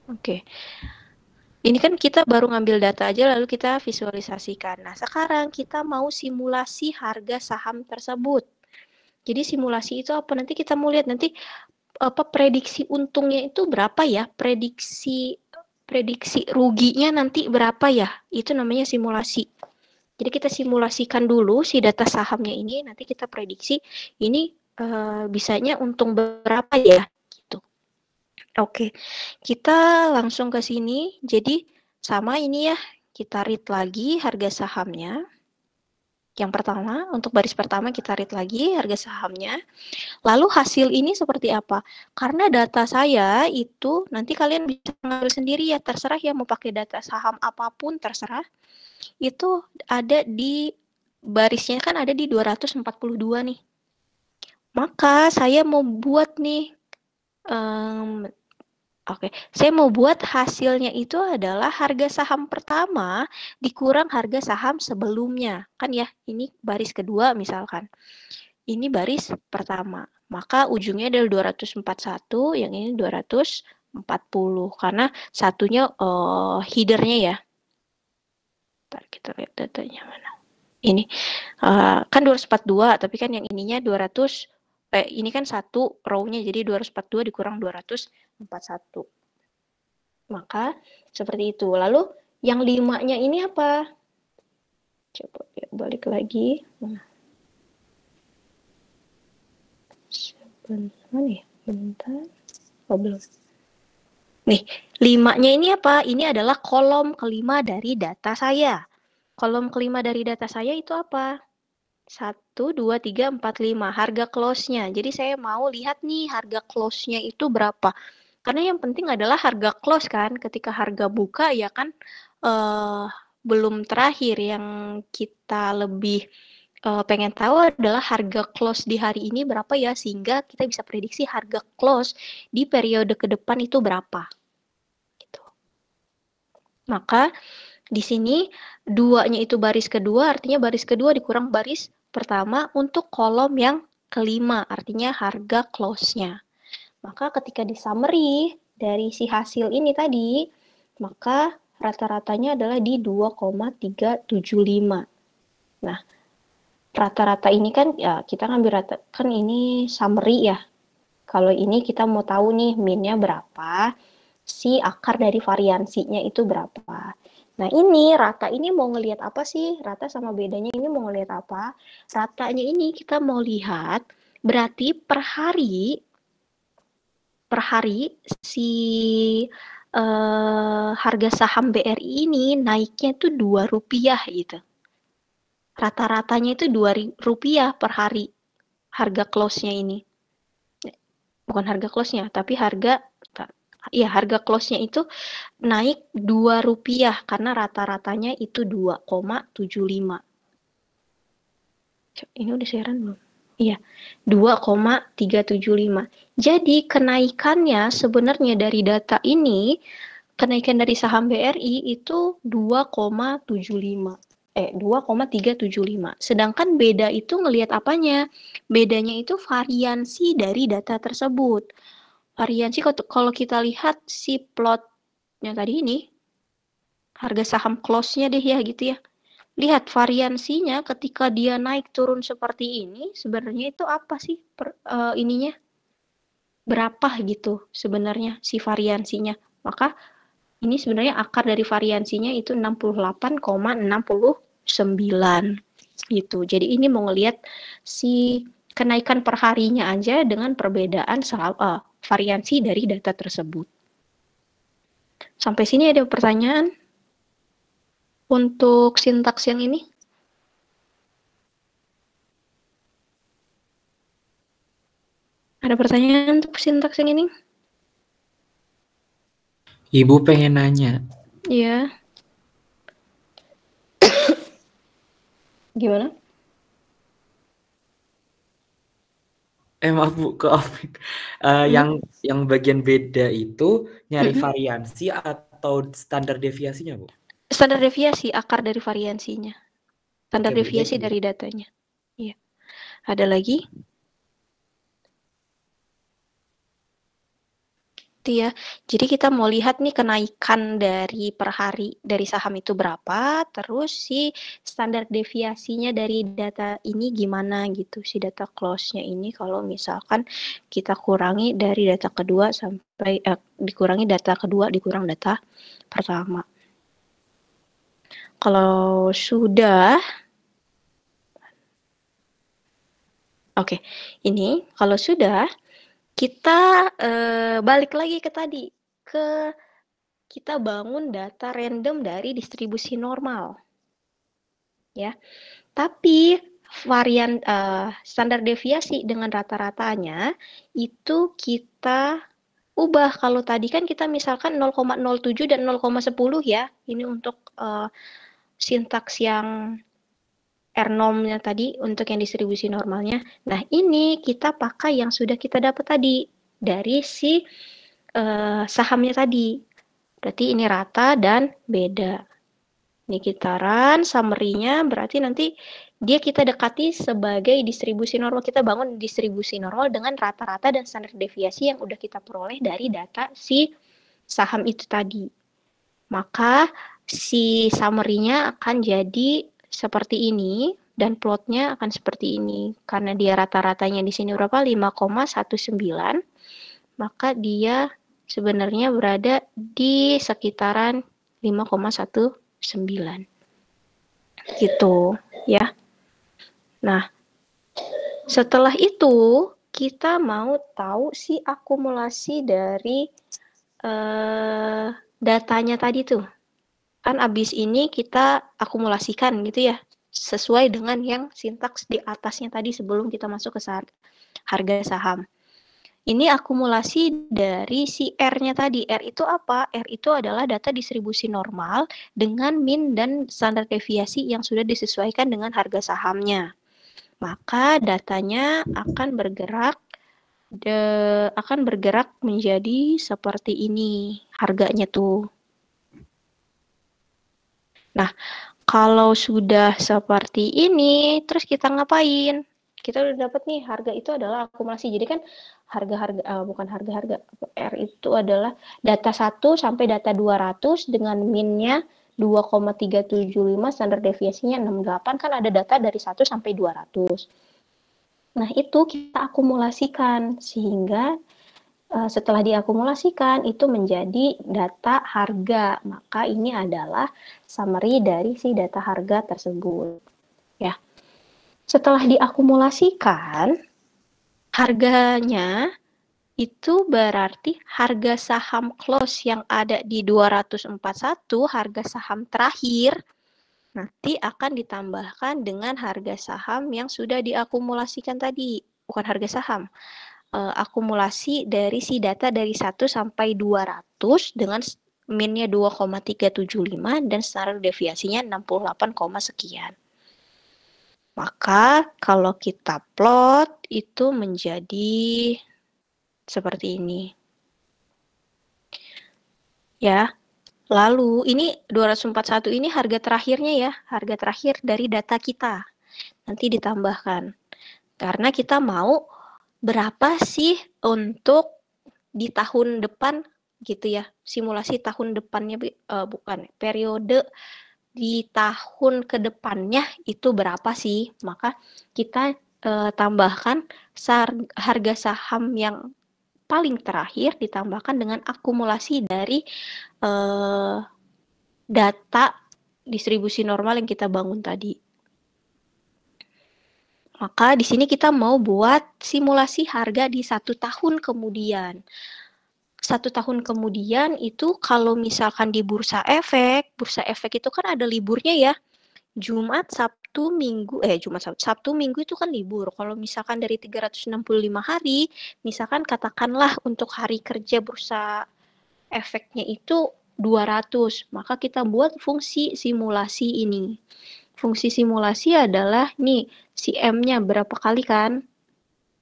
Oke. Ini kan kita baru ngambil data aja lalu kita visualisasikan. Nah, sekarang kita mau simulasi harga saham tersebut. Jadi simulasi itu apa? Nanti kita mau lihat nanti prediksi untungnya itu berapa ya? Prediksi ruginya nanti berapa ya? Itu namanya simulasi. Jadi kita simulasikan dulu si data sahamnya ini, nanti kita prediksi ini bisanya untung berapa ya? Gitu. Oke, kita langsung ke sini. Jadi sama ini ya, kita read lagi harga sahamnya. Yang pertama, untuk baris pertama kita read lagi harga sahamnya. Lalu hasil ini seperti apa? Karena data saya itu nanti kalian bisa ngambil sendiri ya, terserah ya mau pakai data saham apapun terserah. Itu ada di barisnya kan ada di 242 nih. Maka saya mau buat nih saya mau buat hasilnya itu adalah harga saham pertama dikurang harga saham sebelumnya. Kan ya, ini baris kedua misalkan. Ini baris pertama. Maka ujungnya adalah 241, yang ini 240. Karena satunya headernya ya. Ntar kita lihat datanya mana. Ini kan 242, tapi kan yang ininya 200, ini kan satu row-nya, jadi 242 dikurang 241. Maka seperti itu. Lalu yang 5-nya ini apa? Coba ya, balik lagi. Mana ya? Bentar. Oh, belum. Nih, 5-nya ini apa? Ini adalah kolom kelima dari data saya. Kolom kelima dari data saya itu apa? 1, 2, 3, 4, 5. Harga close-nya. Jadi saya mau lihat nih harga close-nya itu berapa. Karena yang penting adalah harga close kan, ketika harga buka ya kan belum terakhir. Yang kita lebih pengen tahu adalah harga close di hari ini berapa ya, sehingga kita bisa prediksi harga close di periode ke depan itu berapa. Gitu. Maka di sini 2-nya itu baris kedua, artinya baris kedua dikurang baris pertama untuk kolom yang kelima, artinya harga close-nya. Maka ketika di summary dari si hasil ini tadi, maka rata-ratanya adalah di 2,375. Nah, rata-rata ini kan ya kita ngambil rata, kan ini summary ya. Kalau ini kita mau tahu nih min-nya berapa, si akar dari variansinya itu berapa. Nah, ini rata ini mau ngelihat apa sih? Rata sama bedanya ini mau ngelihat apa? Ratanya ini kita mau lihat berarti per hari si harga saham BRI ini naiknya itu Rp2 gitu. Rata-ratanya itu Rp2 per hari harga close-nya ini. Bukan harga close-nya, tapi harga close-nya itu naik Rp2 karena rata-ratanya itu 2,75. Ini udah siaran belum? Iya, 2,375. Jadi kenaikannya sebenarnya dari data ini, kenaikan dari saham BRI itu 2,375. Sedangkan beda itu ngelihat apanya? Bedanya itu variansi dari data tersebut. Variansi kalau kita lihat si plotnya tadi ini, harga saham close-nya deh ya gitu ya. Lihat variansinya ketika dia naik turun seperti ini, sebenarnya itu apa sih ininya? Berapa gitu sebenarnya si variansinya. Maka ini sebenarnya akar dari variansinya itu 68,69 gitu. Jadi ini mau ngelihat si kenaikan per harinya aja dengan perbedaan variansi dari data tersebut. Sampai sini ada pertanyaan? Untuk sintaks yang ini? Ada pertanyaan untuk sintaks yang ini? Ibu pengen nanya. Iya. Gimana? Maaf Bu, yang bagian beda itu nyari variansi atau standar deviasinya, Bu? Standar deviasi, akar dari variansinya. Standar deviasi dari datanya. Iya. Ada lagi? Gitu ya. Jadi kita mau lihat nih kenaikan dari per hari dari saham itu berapa, terus si standar deviasinya dari data ini gimana gitu. Si data close-nya ini kalau misalkan kita kurangi dari data kedua sampai dikurangi data kedua dikurang data pertama. Kalau sudah Oke, ini kalau sudah kita balik lagi ke tadi, kita bangun data random dari distribusi normal. Ya. Tapi varian standar deviasi dengan rata-ratanya itu kita ubah. Kalau tadi kan kita misalkan 0,07 dan 0,10 ya. Ini untuk sintaks yang R-norm-nya tadi untuk yang distribusi normalnya. Nah, ini kita pakai yang sudah kita dapat tadi dari si sahamnya tadi. Berarti ini rata dan beda. Ini kitaran, summary-nya berarti nanti dia kita dekati sebagai distribusi normal. Kita bangun distribusi normal dengan rata-rata dan standar deviasi yang udah kita peroleh dari data si saham itu tadi. Maka si summary-nya akan jadi seperti ini dan plotnya akan seperti ini. Karena dia rata-ratanya di sini berapa? 5,19. Maka dia sebenarnya berada di sekitaran 5,19. Gitu ya. Nah, setelah itu kita mau tahu si akumulasi dari datanya tadi tuh. Kan abis ini kita akumulasikan gitu ya, sesuai dengan yang sintaks di atasnya tadi sebelum kita masuk ke harga saham. Ini akumulasi dari si R-nya tadi. R itu apa? R itu adalah data distribusi normal dengan mean dan standar deviasi yang sudah disesuaikan dengan harga sahamnya. Maka datanya akan bergerak menjadi seperti ini harganya tuh. Nah, kalau sudah seperti ini, terus kita ngapain? Kita udah dapat nih harga itu adalah akumulasi. Jadi kan bukan harga-harga, R itu adalah data 1 sampai data 200 dengan min-nya 2,375, standar deviasinya 68, kan ada data dari 1 sampai 200. Nah, itu kita akumulasikan sehingga setelah diakumulasikan itu menjadi data harga. Maka ini adalah summary dari si data harga tersebut. Ya. Setelah diakumulasikan, harganya itu berarti harga saham close yang ada di 241, harga saham terakhir, nanti akan ditambahkan dengan harga saham yang sudah diakumulasikan tadi. Bukan harga saham. Akumulasi dari si data dari 1 sampai 200 dengan min-nya 2,375 dan standar deviasinya 68, sekian. Maka kalau kita plot itu menjadi seperti ini. Ya. Lalu ini 241 ini harga terakhirnya ya, harga terakhir dari data kita. Nanti ditambahkan. Karena kita mau berapa sih untuk di tahun depan gitu ya, simulasi tahun depannya bukan periode di tahun ke depannya itu berapa sih, maka kita tambahkan harga saham yang paling terakhir ditambahkan dengan akumulasi dari data distribusi normal yang kita bangun tadi. Maka di sini kita mau buat simulasi harga di 1 tahun kemudian. 1 tahun kemudian itu kalau misalkan di bursa efek itu kan ada liburnya ya. Sabtu, Minggu itu kan libur. Kalau misalkan dari 365 hari, misalkan katakanlah untuk hari kerja bursa efeknya itu 200, maka kita buat fungsi simulasi ini. Fungsi simulasi adalah nih, si M-nya berapa kali kan?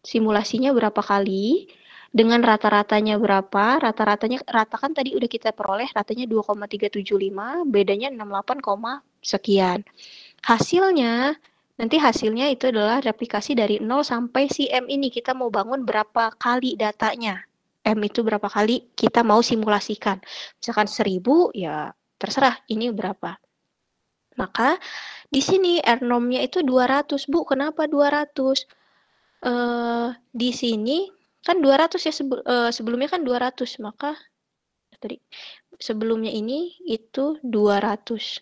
Simulasinya berapa kali? Dengan rata-ratanya berapa? Rata kan tadi udah kita peroleh, ratanya 2,375, bedanya 68, sekian. Nanti hasilnya itu adalah replikasi dari 0 sampai si M ini. Kita mau bangun berapa kali datanya. M itu berapa kali kita mau simulasikan. Misalkan 1000, ya terserah ini berapa. Maka di sini R-normnya itu 200, Bu. Kenapa 200? Di sini kan 200 ya, sebelumnya kan 200, maka tadi sebelumnya ini itu 200.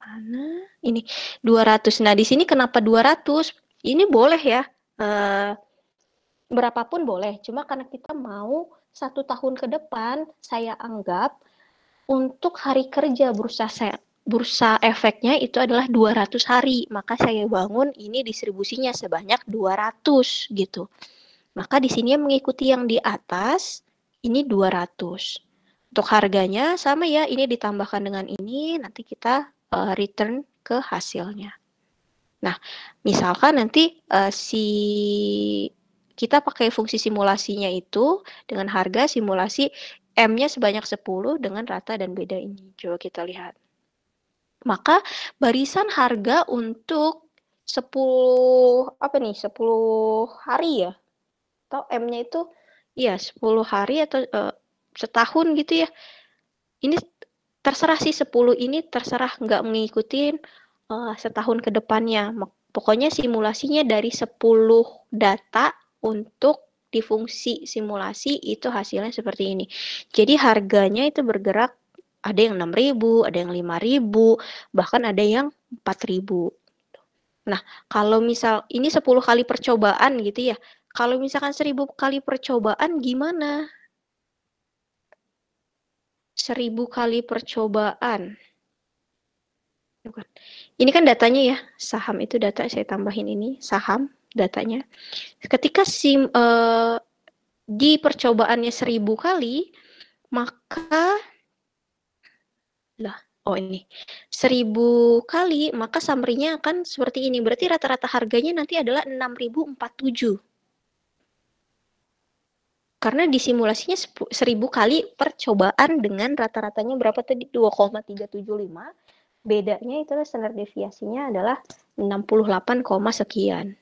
Mana? Ini 200. Nah, di sini kenapa 200? Ini boleh ya. Berapapun boleh. Cuma karena kita mau 1 tahun ke depan, saya anggap untuk hari kerja bursa efeknya itu adalah 200 hari. Maka saya bangun ini distribusinya sebanyak 200 gitu. Maka di sini mengikuti yang di atas, ini 200. Untuk harganya sama ya, ini ditambahkan dengan ini, nanti kita return ke hasilnya. Nah, misalkan nanti kita pakai fungsi simulasinya itu dengan harga simulasi M-nya sebanyak 10 dengan rata dan beda ini. Coba kita lihat. Maka barisan harga untuk 10 hari ya? Atau M-nya itu ya 10 hari atau setahun gitu ya. Ini terserah sih 10 ini terserah nggak mengikuti setahun ke depannya. Pokoknya simulasinya dari 10 data untuk di fungsi simulasi itu hasilnya seperti ini. Jadi harganya itu bergerak ada yang 6.000, ada yang 5.000, bahkan ada yang 4.000. Nah, kalau misal ini 10 kali percobaan gitu ya. Kalau misalkan 1000 kali percobaan gimana? 1000 kali percobaan. Ini kan datanya ya, saham itu data, saya tambahin ini, saham datanya. Ketika di percobaannya 1000 kali, maka ini 1000 kali, maka summary-nya akan seperti ini. Berarti rata-rata harganya nanti adalah 6.047. Karena disimulasinya 1000 kali percobaan dengan rata-ratanya berapa tadi? 2,375. Bedanya itu standar deviasinya adalah 68, sekian.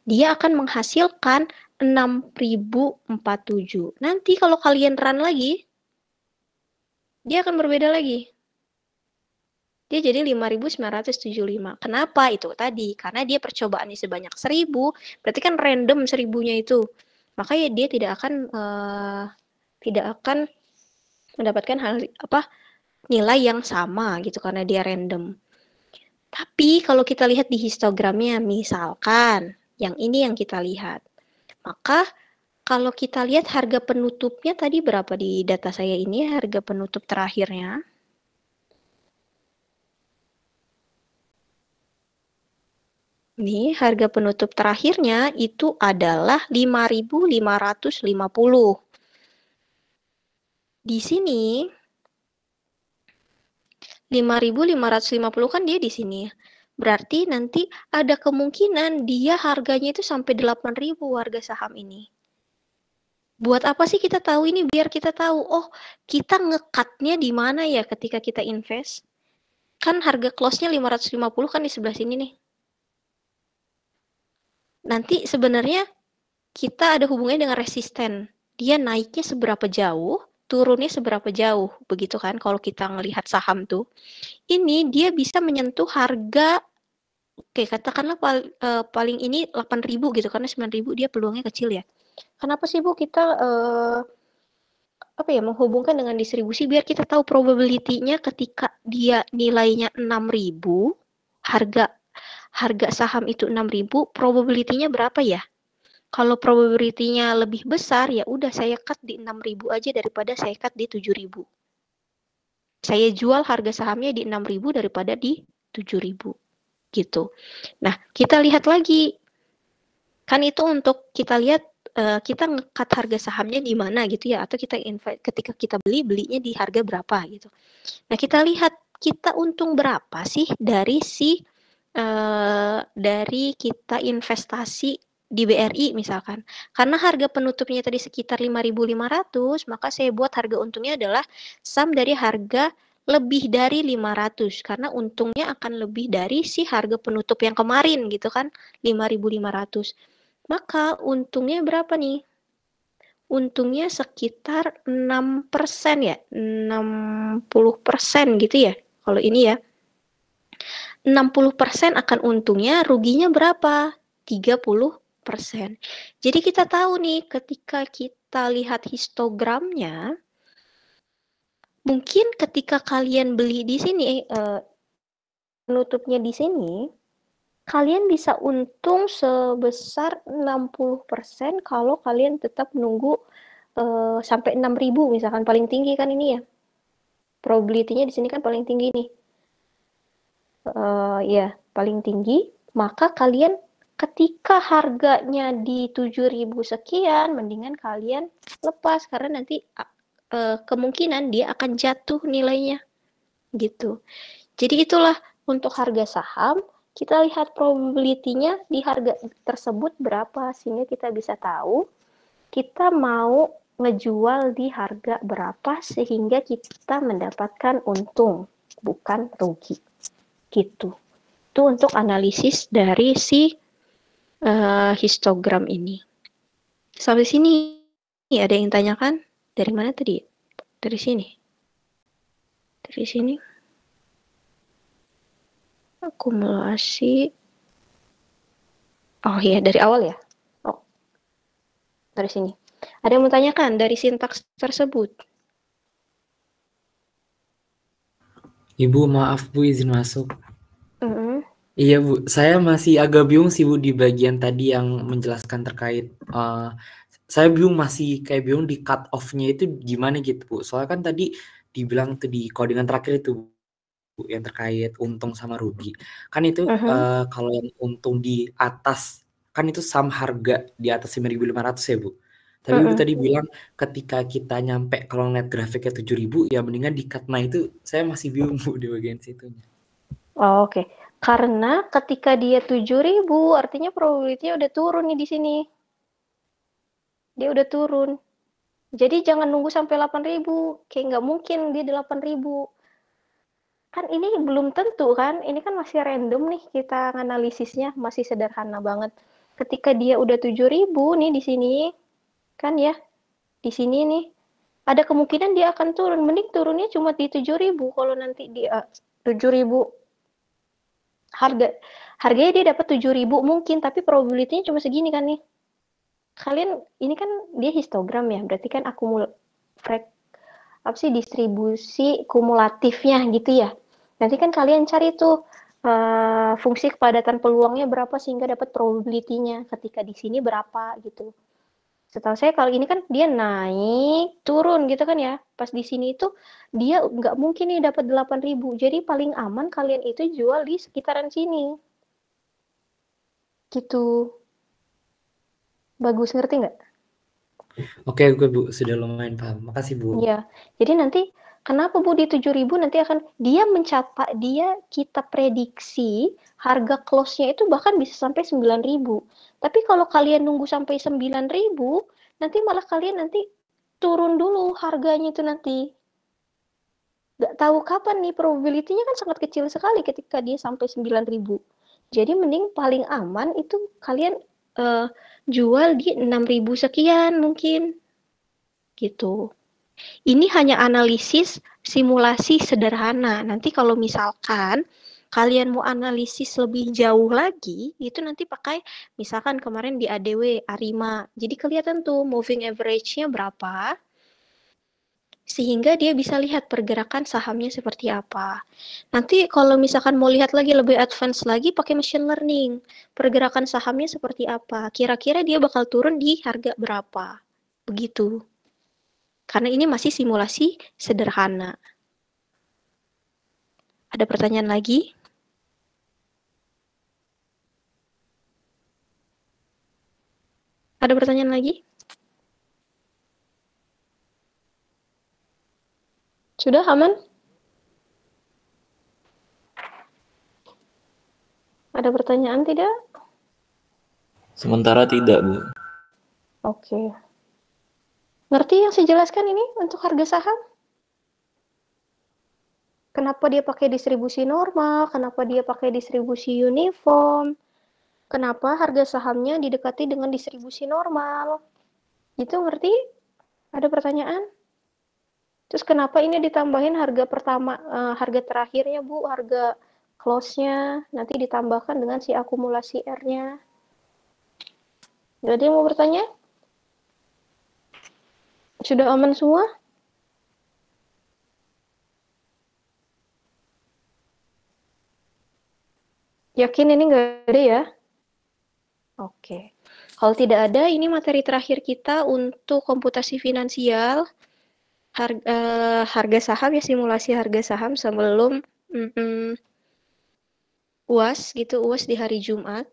Dia akan menghasilkan 6.047. Nanti kalau kalian run lagi, dia akan berbeda lagi. Dia jadi 5.975. Kenapa? Itu tadi. Karena dia percobaannya sebanyak 1000, berarti kan random 1000-nya itu. Maka ya dia tidak akan mendapatkan nilai yang sama gitu karena dia random. Tapi kalau kita lihat di histogramnya, misalkan yang ini yang kita lihat. Maka kalau kita lihat harga penutupnya tadi berapa di data saya ini, harga penutup terakhirnya. Ini harga penutup terakhirnya itu adalah 5.550. Di sini 5.550 kan dia di sini. Berarti nanti ada kemungkinan dia harganya itu sampai 8.000 harga saham ini. Buat apa sih kita tahu ini? Biar kita tahu, oh kita nge-cut-nya di mana ya ketika kita invest. Kan harga close-nya 550 kan di sebelah sini nih. Nanti sebenarnya kita ada hubungannya dengan resisten. Dia naiknya seberapa jauh, turunnya seberapa jauh. Begitu kan kalau kita ngelihat saham tuh. Ini dia bisa menyentuh harga, oke katakanlah paling ini 8.000 gitu. Karena 9.000 dia peluangnya kecil ya. Kenapa sih Bu kita menghubungkan dengan distribusi biar kita tahu probability-nya ketika dia nilainya 6.000, harga saham itu 6.000, probability-nya berapa ya? Kalau probability-nya lebih besar, ya udah saya cut di 6.000 aja daripada saya cut di 7.000. Saya jual harga sahamnya di 6.000 daripada di 7.000. Gitu. Nah, kita lihat lagi. Kan itu untuk kita lihat kita nge-cut harga sahamnya di mana gitu ya, atau kita ketika kita belinya di harga berapa gitu. Nah, kita lihat kita untung berapa sih dari kita investasi di BRI misalkan. Karena harga penutupnya tadi sekitar 5.500, maka saya buat harga untungnya adalah sum dari harga lebih dari 500 karena untungnya akan lebih dari si harga penutup yang kemarin gitu kan, 5.500. Maka untungnya berapa nih? untungnya sekitar 6% ya, 60% gitu ya. Kalau ini ya, 60% akan untungnya, ruginya berapa? 30%. Jadi kita tahu nih, ketika kita lihat histogramnya, mungkin ketika kalian beli di sini, penutupnya di sini, kalian bisa untung sebesar 60% kalau kalian tetap nunggu sampai 6.000 misalkan, paling tinggi kan ini ya. Probability-nya di sini kan paling tinggi nih. Ya, paling tinggi, maka kalian ketika harganya di 7.000 sekian, mendingan kalian lepas karena nanti kemungkinan dia akan jatuh nilainya. Gitu. Jadi itulah untuk harga saham, kita lihat probability-nya di harga tersebut berapa, sehingga kita bisa tahu kita mau ngejual di harga berapa sehingga kita mendapatkan untung, bukan rugi. Gitu. Itu untuk analisis dari si histogram ini. Sampai sini ada yang tanyakan? Dari mana tadi? Dari sini. Dari sini. Akumulasi. Oh iya, dari awal ya? Oh, dari sini. Ada yang menanyakan dari sintaks tersebut? Ibu, maaf Bu, izin masuk. Iya Bu, saya masih agak bingung sih Bu di bagian tadi yang menjelaskan terkait saya masih bingung di cut off-nya itu gimana gitu Bu. Soalnya kan tadi dibilang tuh di codingan terakhir itu Bu, yang terkait untung sama rugi. Kan itu kalau yang untung di atas, kan itu saham harga di atas 5.500 ya Bu. Tapi Ibu tadi bilang ketika kita nyampe kalau ngeliat grafiknya 7.000 ya mendingan di cut. Nah itu saya masih bingung Bu di bagian situnya. Oh, oke. Karena ketika dia 7.000 artinya probability-nya udah turun nih di sini. Dia udah turun. Jadi jangan nunggu sampai 8.000. Kayak nggak mungkin dia 8.000. Kan ini belum tentu kan. Ini kan masih random nih kita analisisnya. Masih sederhana banget. Ketika dia udah 7.000 nih di sini. Kan ya. Di sini nih. Ada kemungkinan dia akan turun. Mending turunnya cuma di 7.000. Kalau nanti dia 7.000 harganya dia dapat 7.000 mungkin, tapi probability-nya cuma segini kan nih. Kalian ini kan dia histogram ya, berarti kan distribusi kumulatifnya gitu ya. Nanti kan kalian cari tuh fungsi kepadatan peluangnya berapa sehingga dapat probability-nya. Ketika di sini berapa gitu. Setahu saya kalau ini kan dia naik, turun gitu kan ya. Pas di sini itu dia nggak mungkin nih dapat 8.000. Jadi paling aman kalian itu jual di sekitaran sini. Gitu. Bagus, ngerti nggak? Oke Bu, sudah lumayan paham. Makasih Bu. Iya. Jadi nanti kenapa Bu di 7.000 nanti akan dia kita prediksi harga close-nya itu bahkan bisa sampai 9.000. Tapi kalau kalian nunggu sampai 9.000, nanti malah kalian nanti turun dulu harganya itu nanti. Nggak tahu kapan nih, probability-nya kan sangat kecil sekali ketika dia sampai 9.000. Jadi mending paling aman itu kalian jual di 6.000 sekian mungkin. Gitu. Ini hanya analisis simulasi sederhana. Nanti kalau misalkan kalian mau analisis lebih jauh lagi, itu nanti pakai misalkan kemarin di ADW, ARIMA. Jadi kelihatan tuh moving average-nya berapa, sehingga dia bisa lihat pergerakan sahamnya seperti apa. Nanti kalau misalkan mau lihat lagi lebih advance lagi, pakai machine learning. Pergerakan sahamnya seperti apa, kira-kira dia bakal turun di harga berapa. Begitu. Karena ini masih simulasi sederhana. Ada pertanyaan lagi? Ada pertanyaan lagi? Sudah aman? Ada pertanyaan tidak? Sementara tidak, Bu. Oke. Ngerti yang saya jelaskan ini untuk harga saham? Kenapa dia pakai distribusi normal? Kenapa dia pakai distribusi uniform? Kenapa harga sahamnya didekati dengan distribusi normal? Itu ngerti? Ada pertanyaan? Terus kenapa ini ditambahin harga pertama, harga terakhirnya Bu, harga close-nya nanti ditambahkan dengan si akumulasi R-nya? Jadi mau bertanya? Sudah aman semua? Yakin ini nggak ada ya? Oke. Kalau tidak ada, ini materi terakhir kita untuk komputasi finansial. Harga saham ya, simulasi harga saham sebelum UAS gitu, UAS di hari Jumat.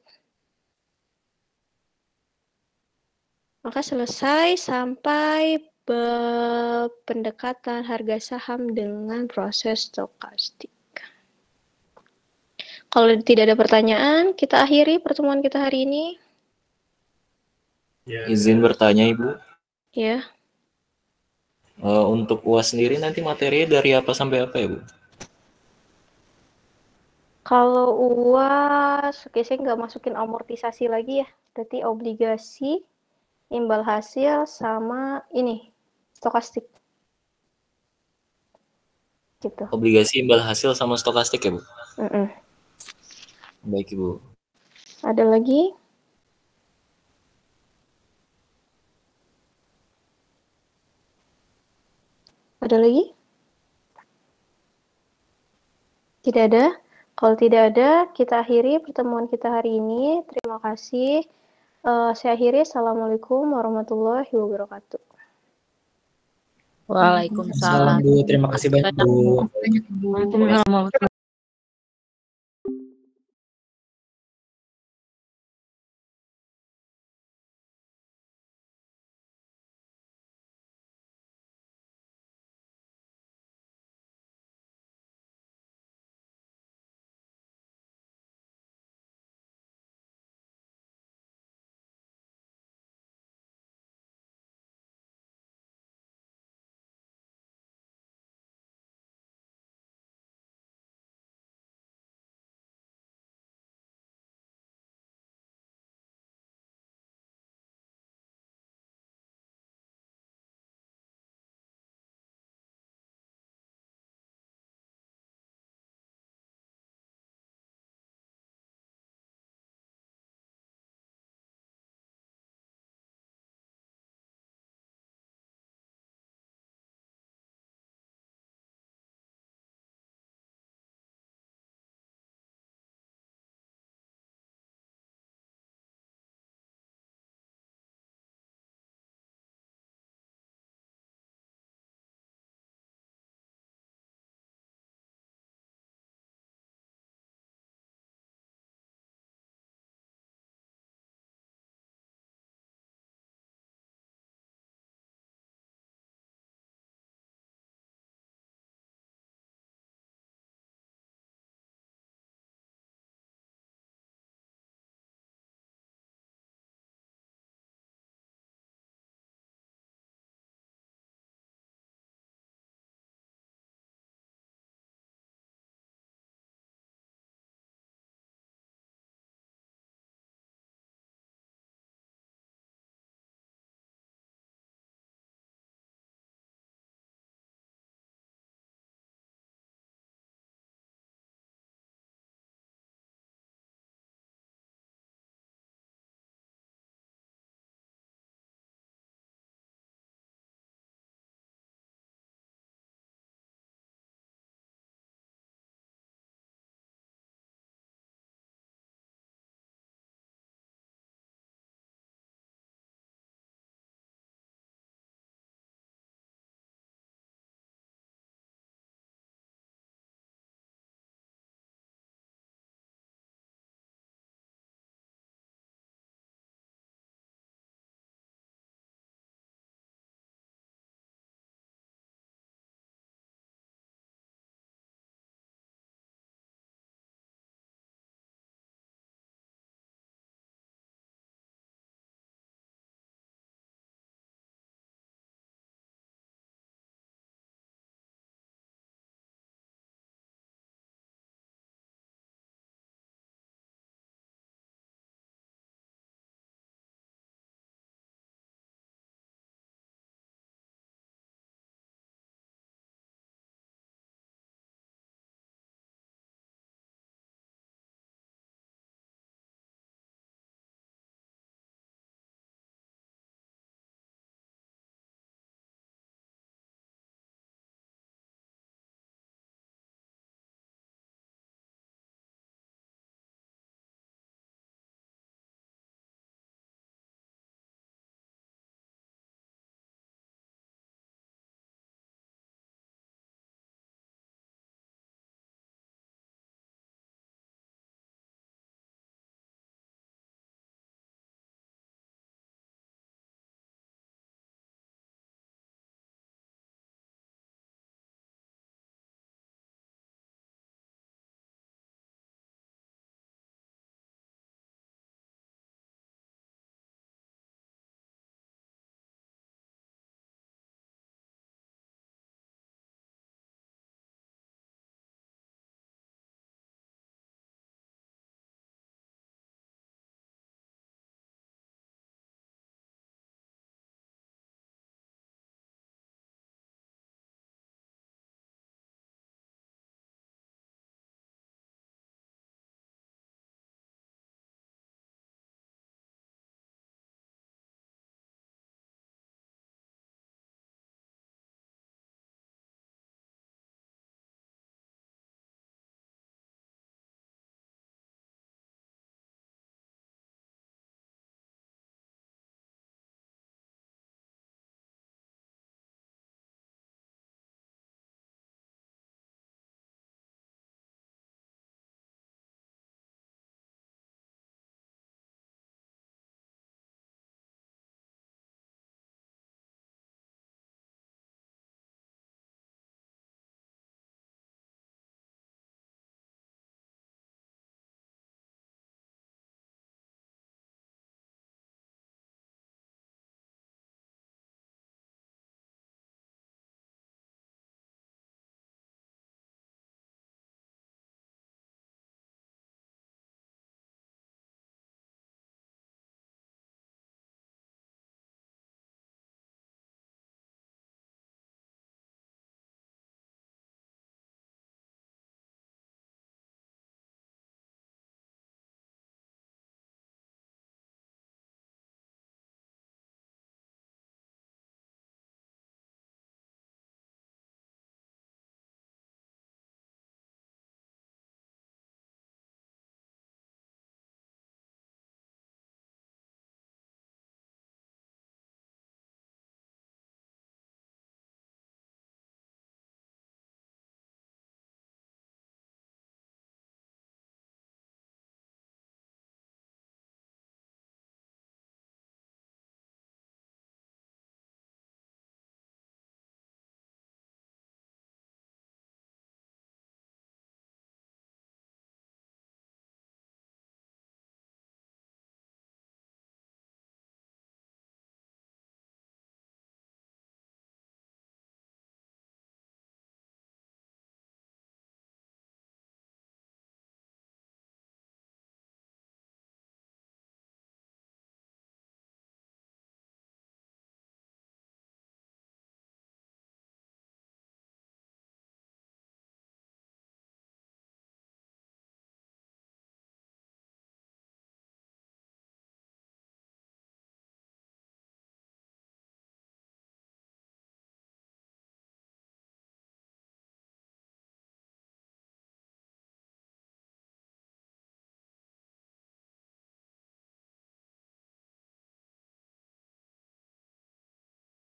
Maka selesai sampai pendekatan harga saham dengan proses stokastik. Kalau tidak ada pertanyaan, kita akhiri pertemuan kita hari ini. Izin bertanya, Ibu. Ya. Untuk UAS sendiri nanti materinya dari apa sampai apa ya, Bu? Kalau UAS, oke, saya nggak masukin amortisasi lagi ya. Berarti obligasi, imbal hasil, sama ini, stokastik. Gitu. Obligasi, imbal hasil, sama stokastik ya, Bu? Baik, Ibu. Ada lagi? Ada lagi? Tidak ada? Kalau tidak ada, kita akhiri pertemuan kita hari ini. Terima kasih. Saya akhiri. Assalamualaikum warahmatullahi wabarakatuh. Waalaikumsalam. Bu. Terima kasih banyak, Bu.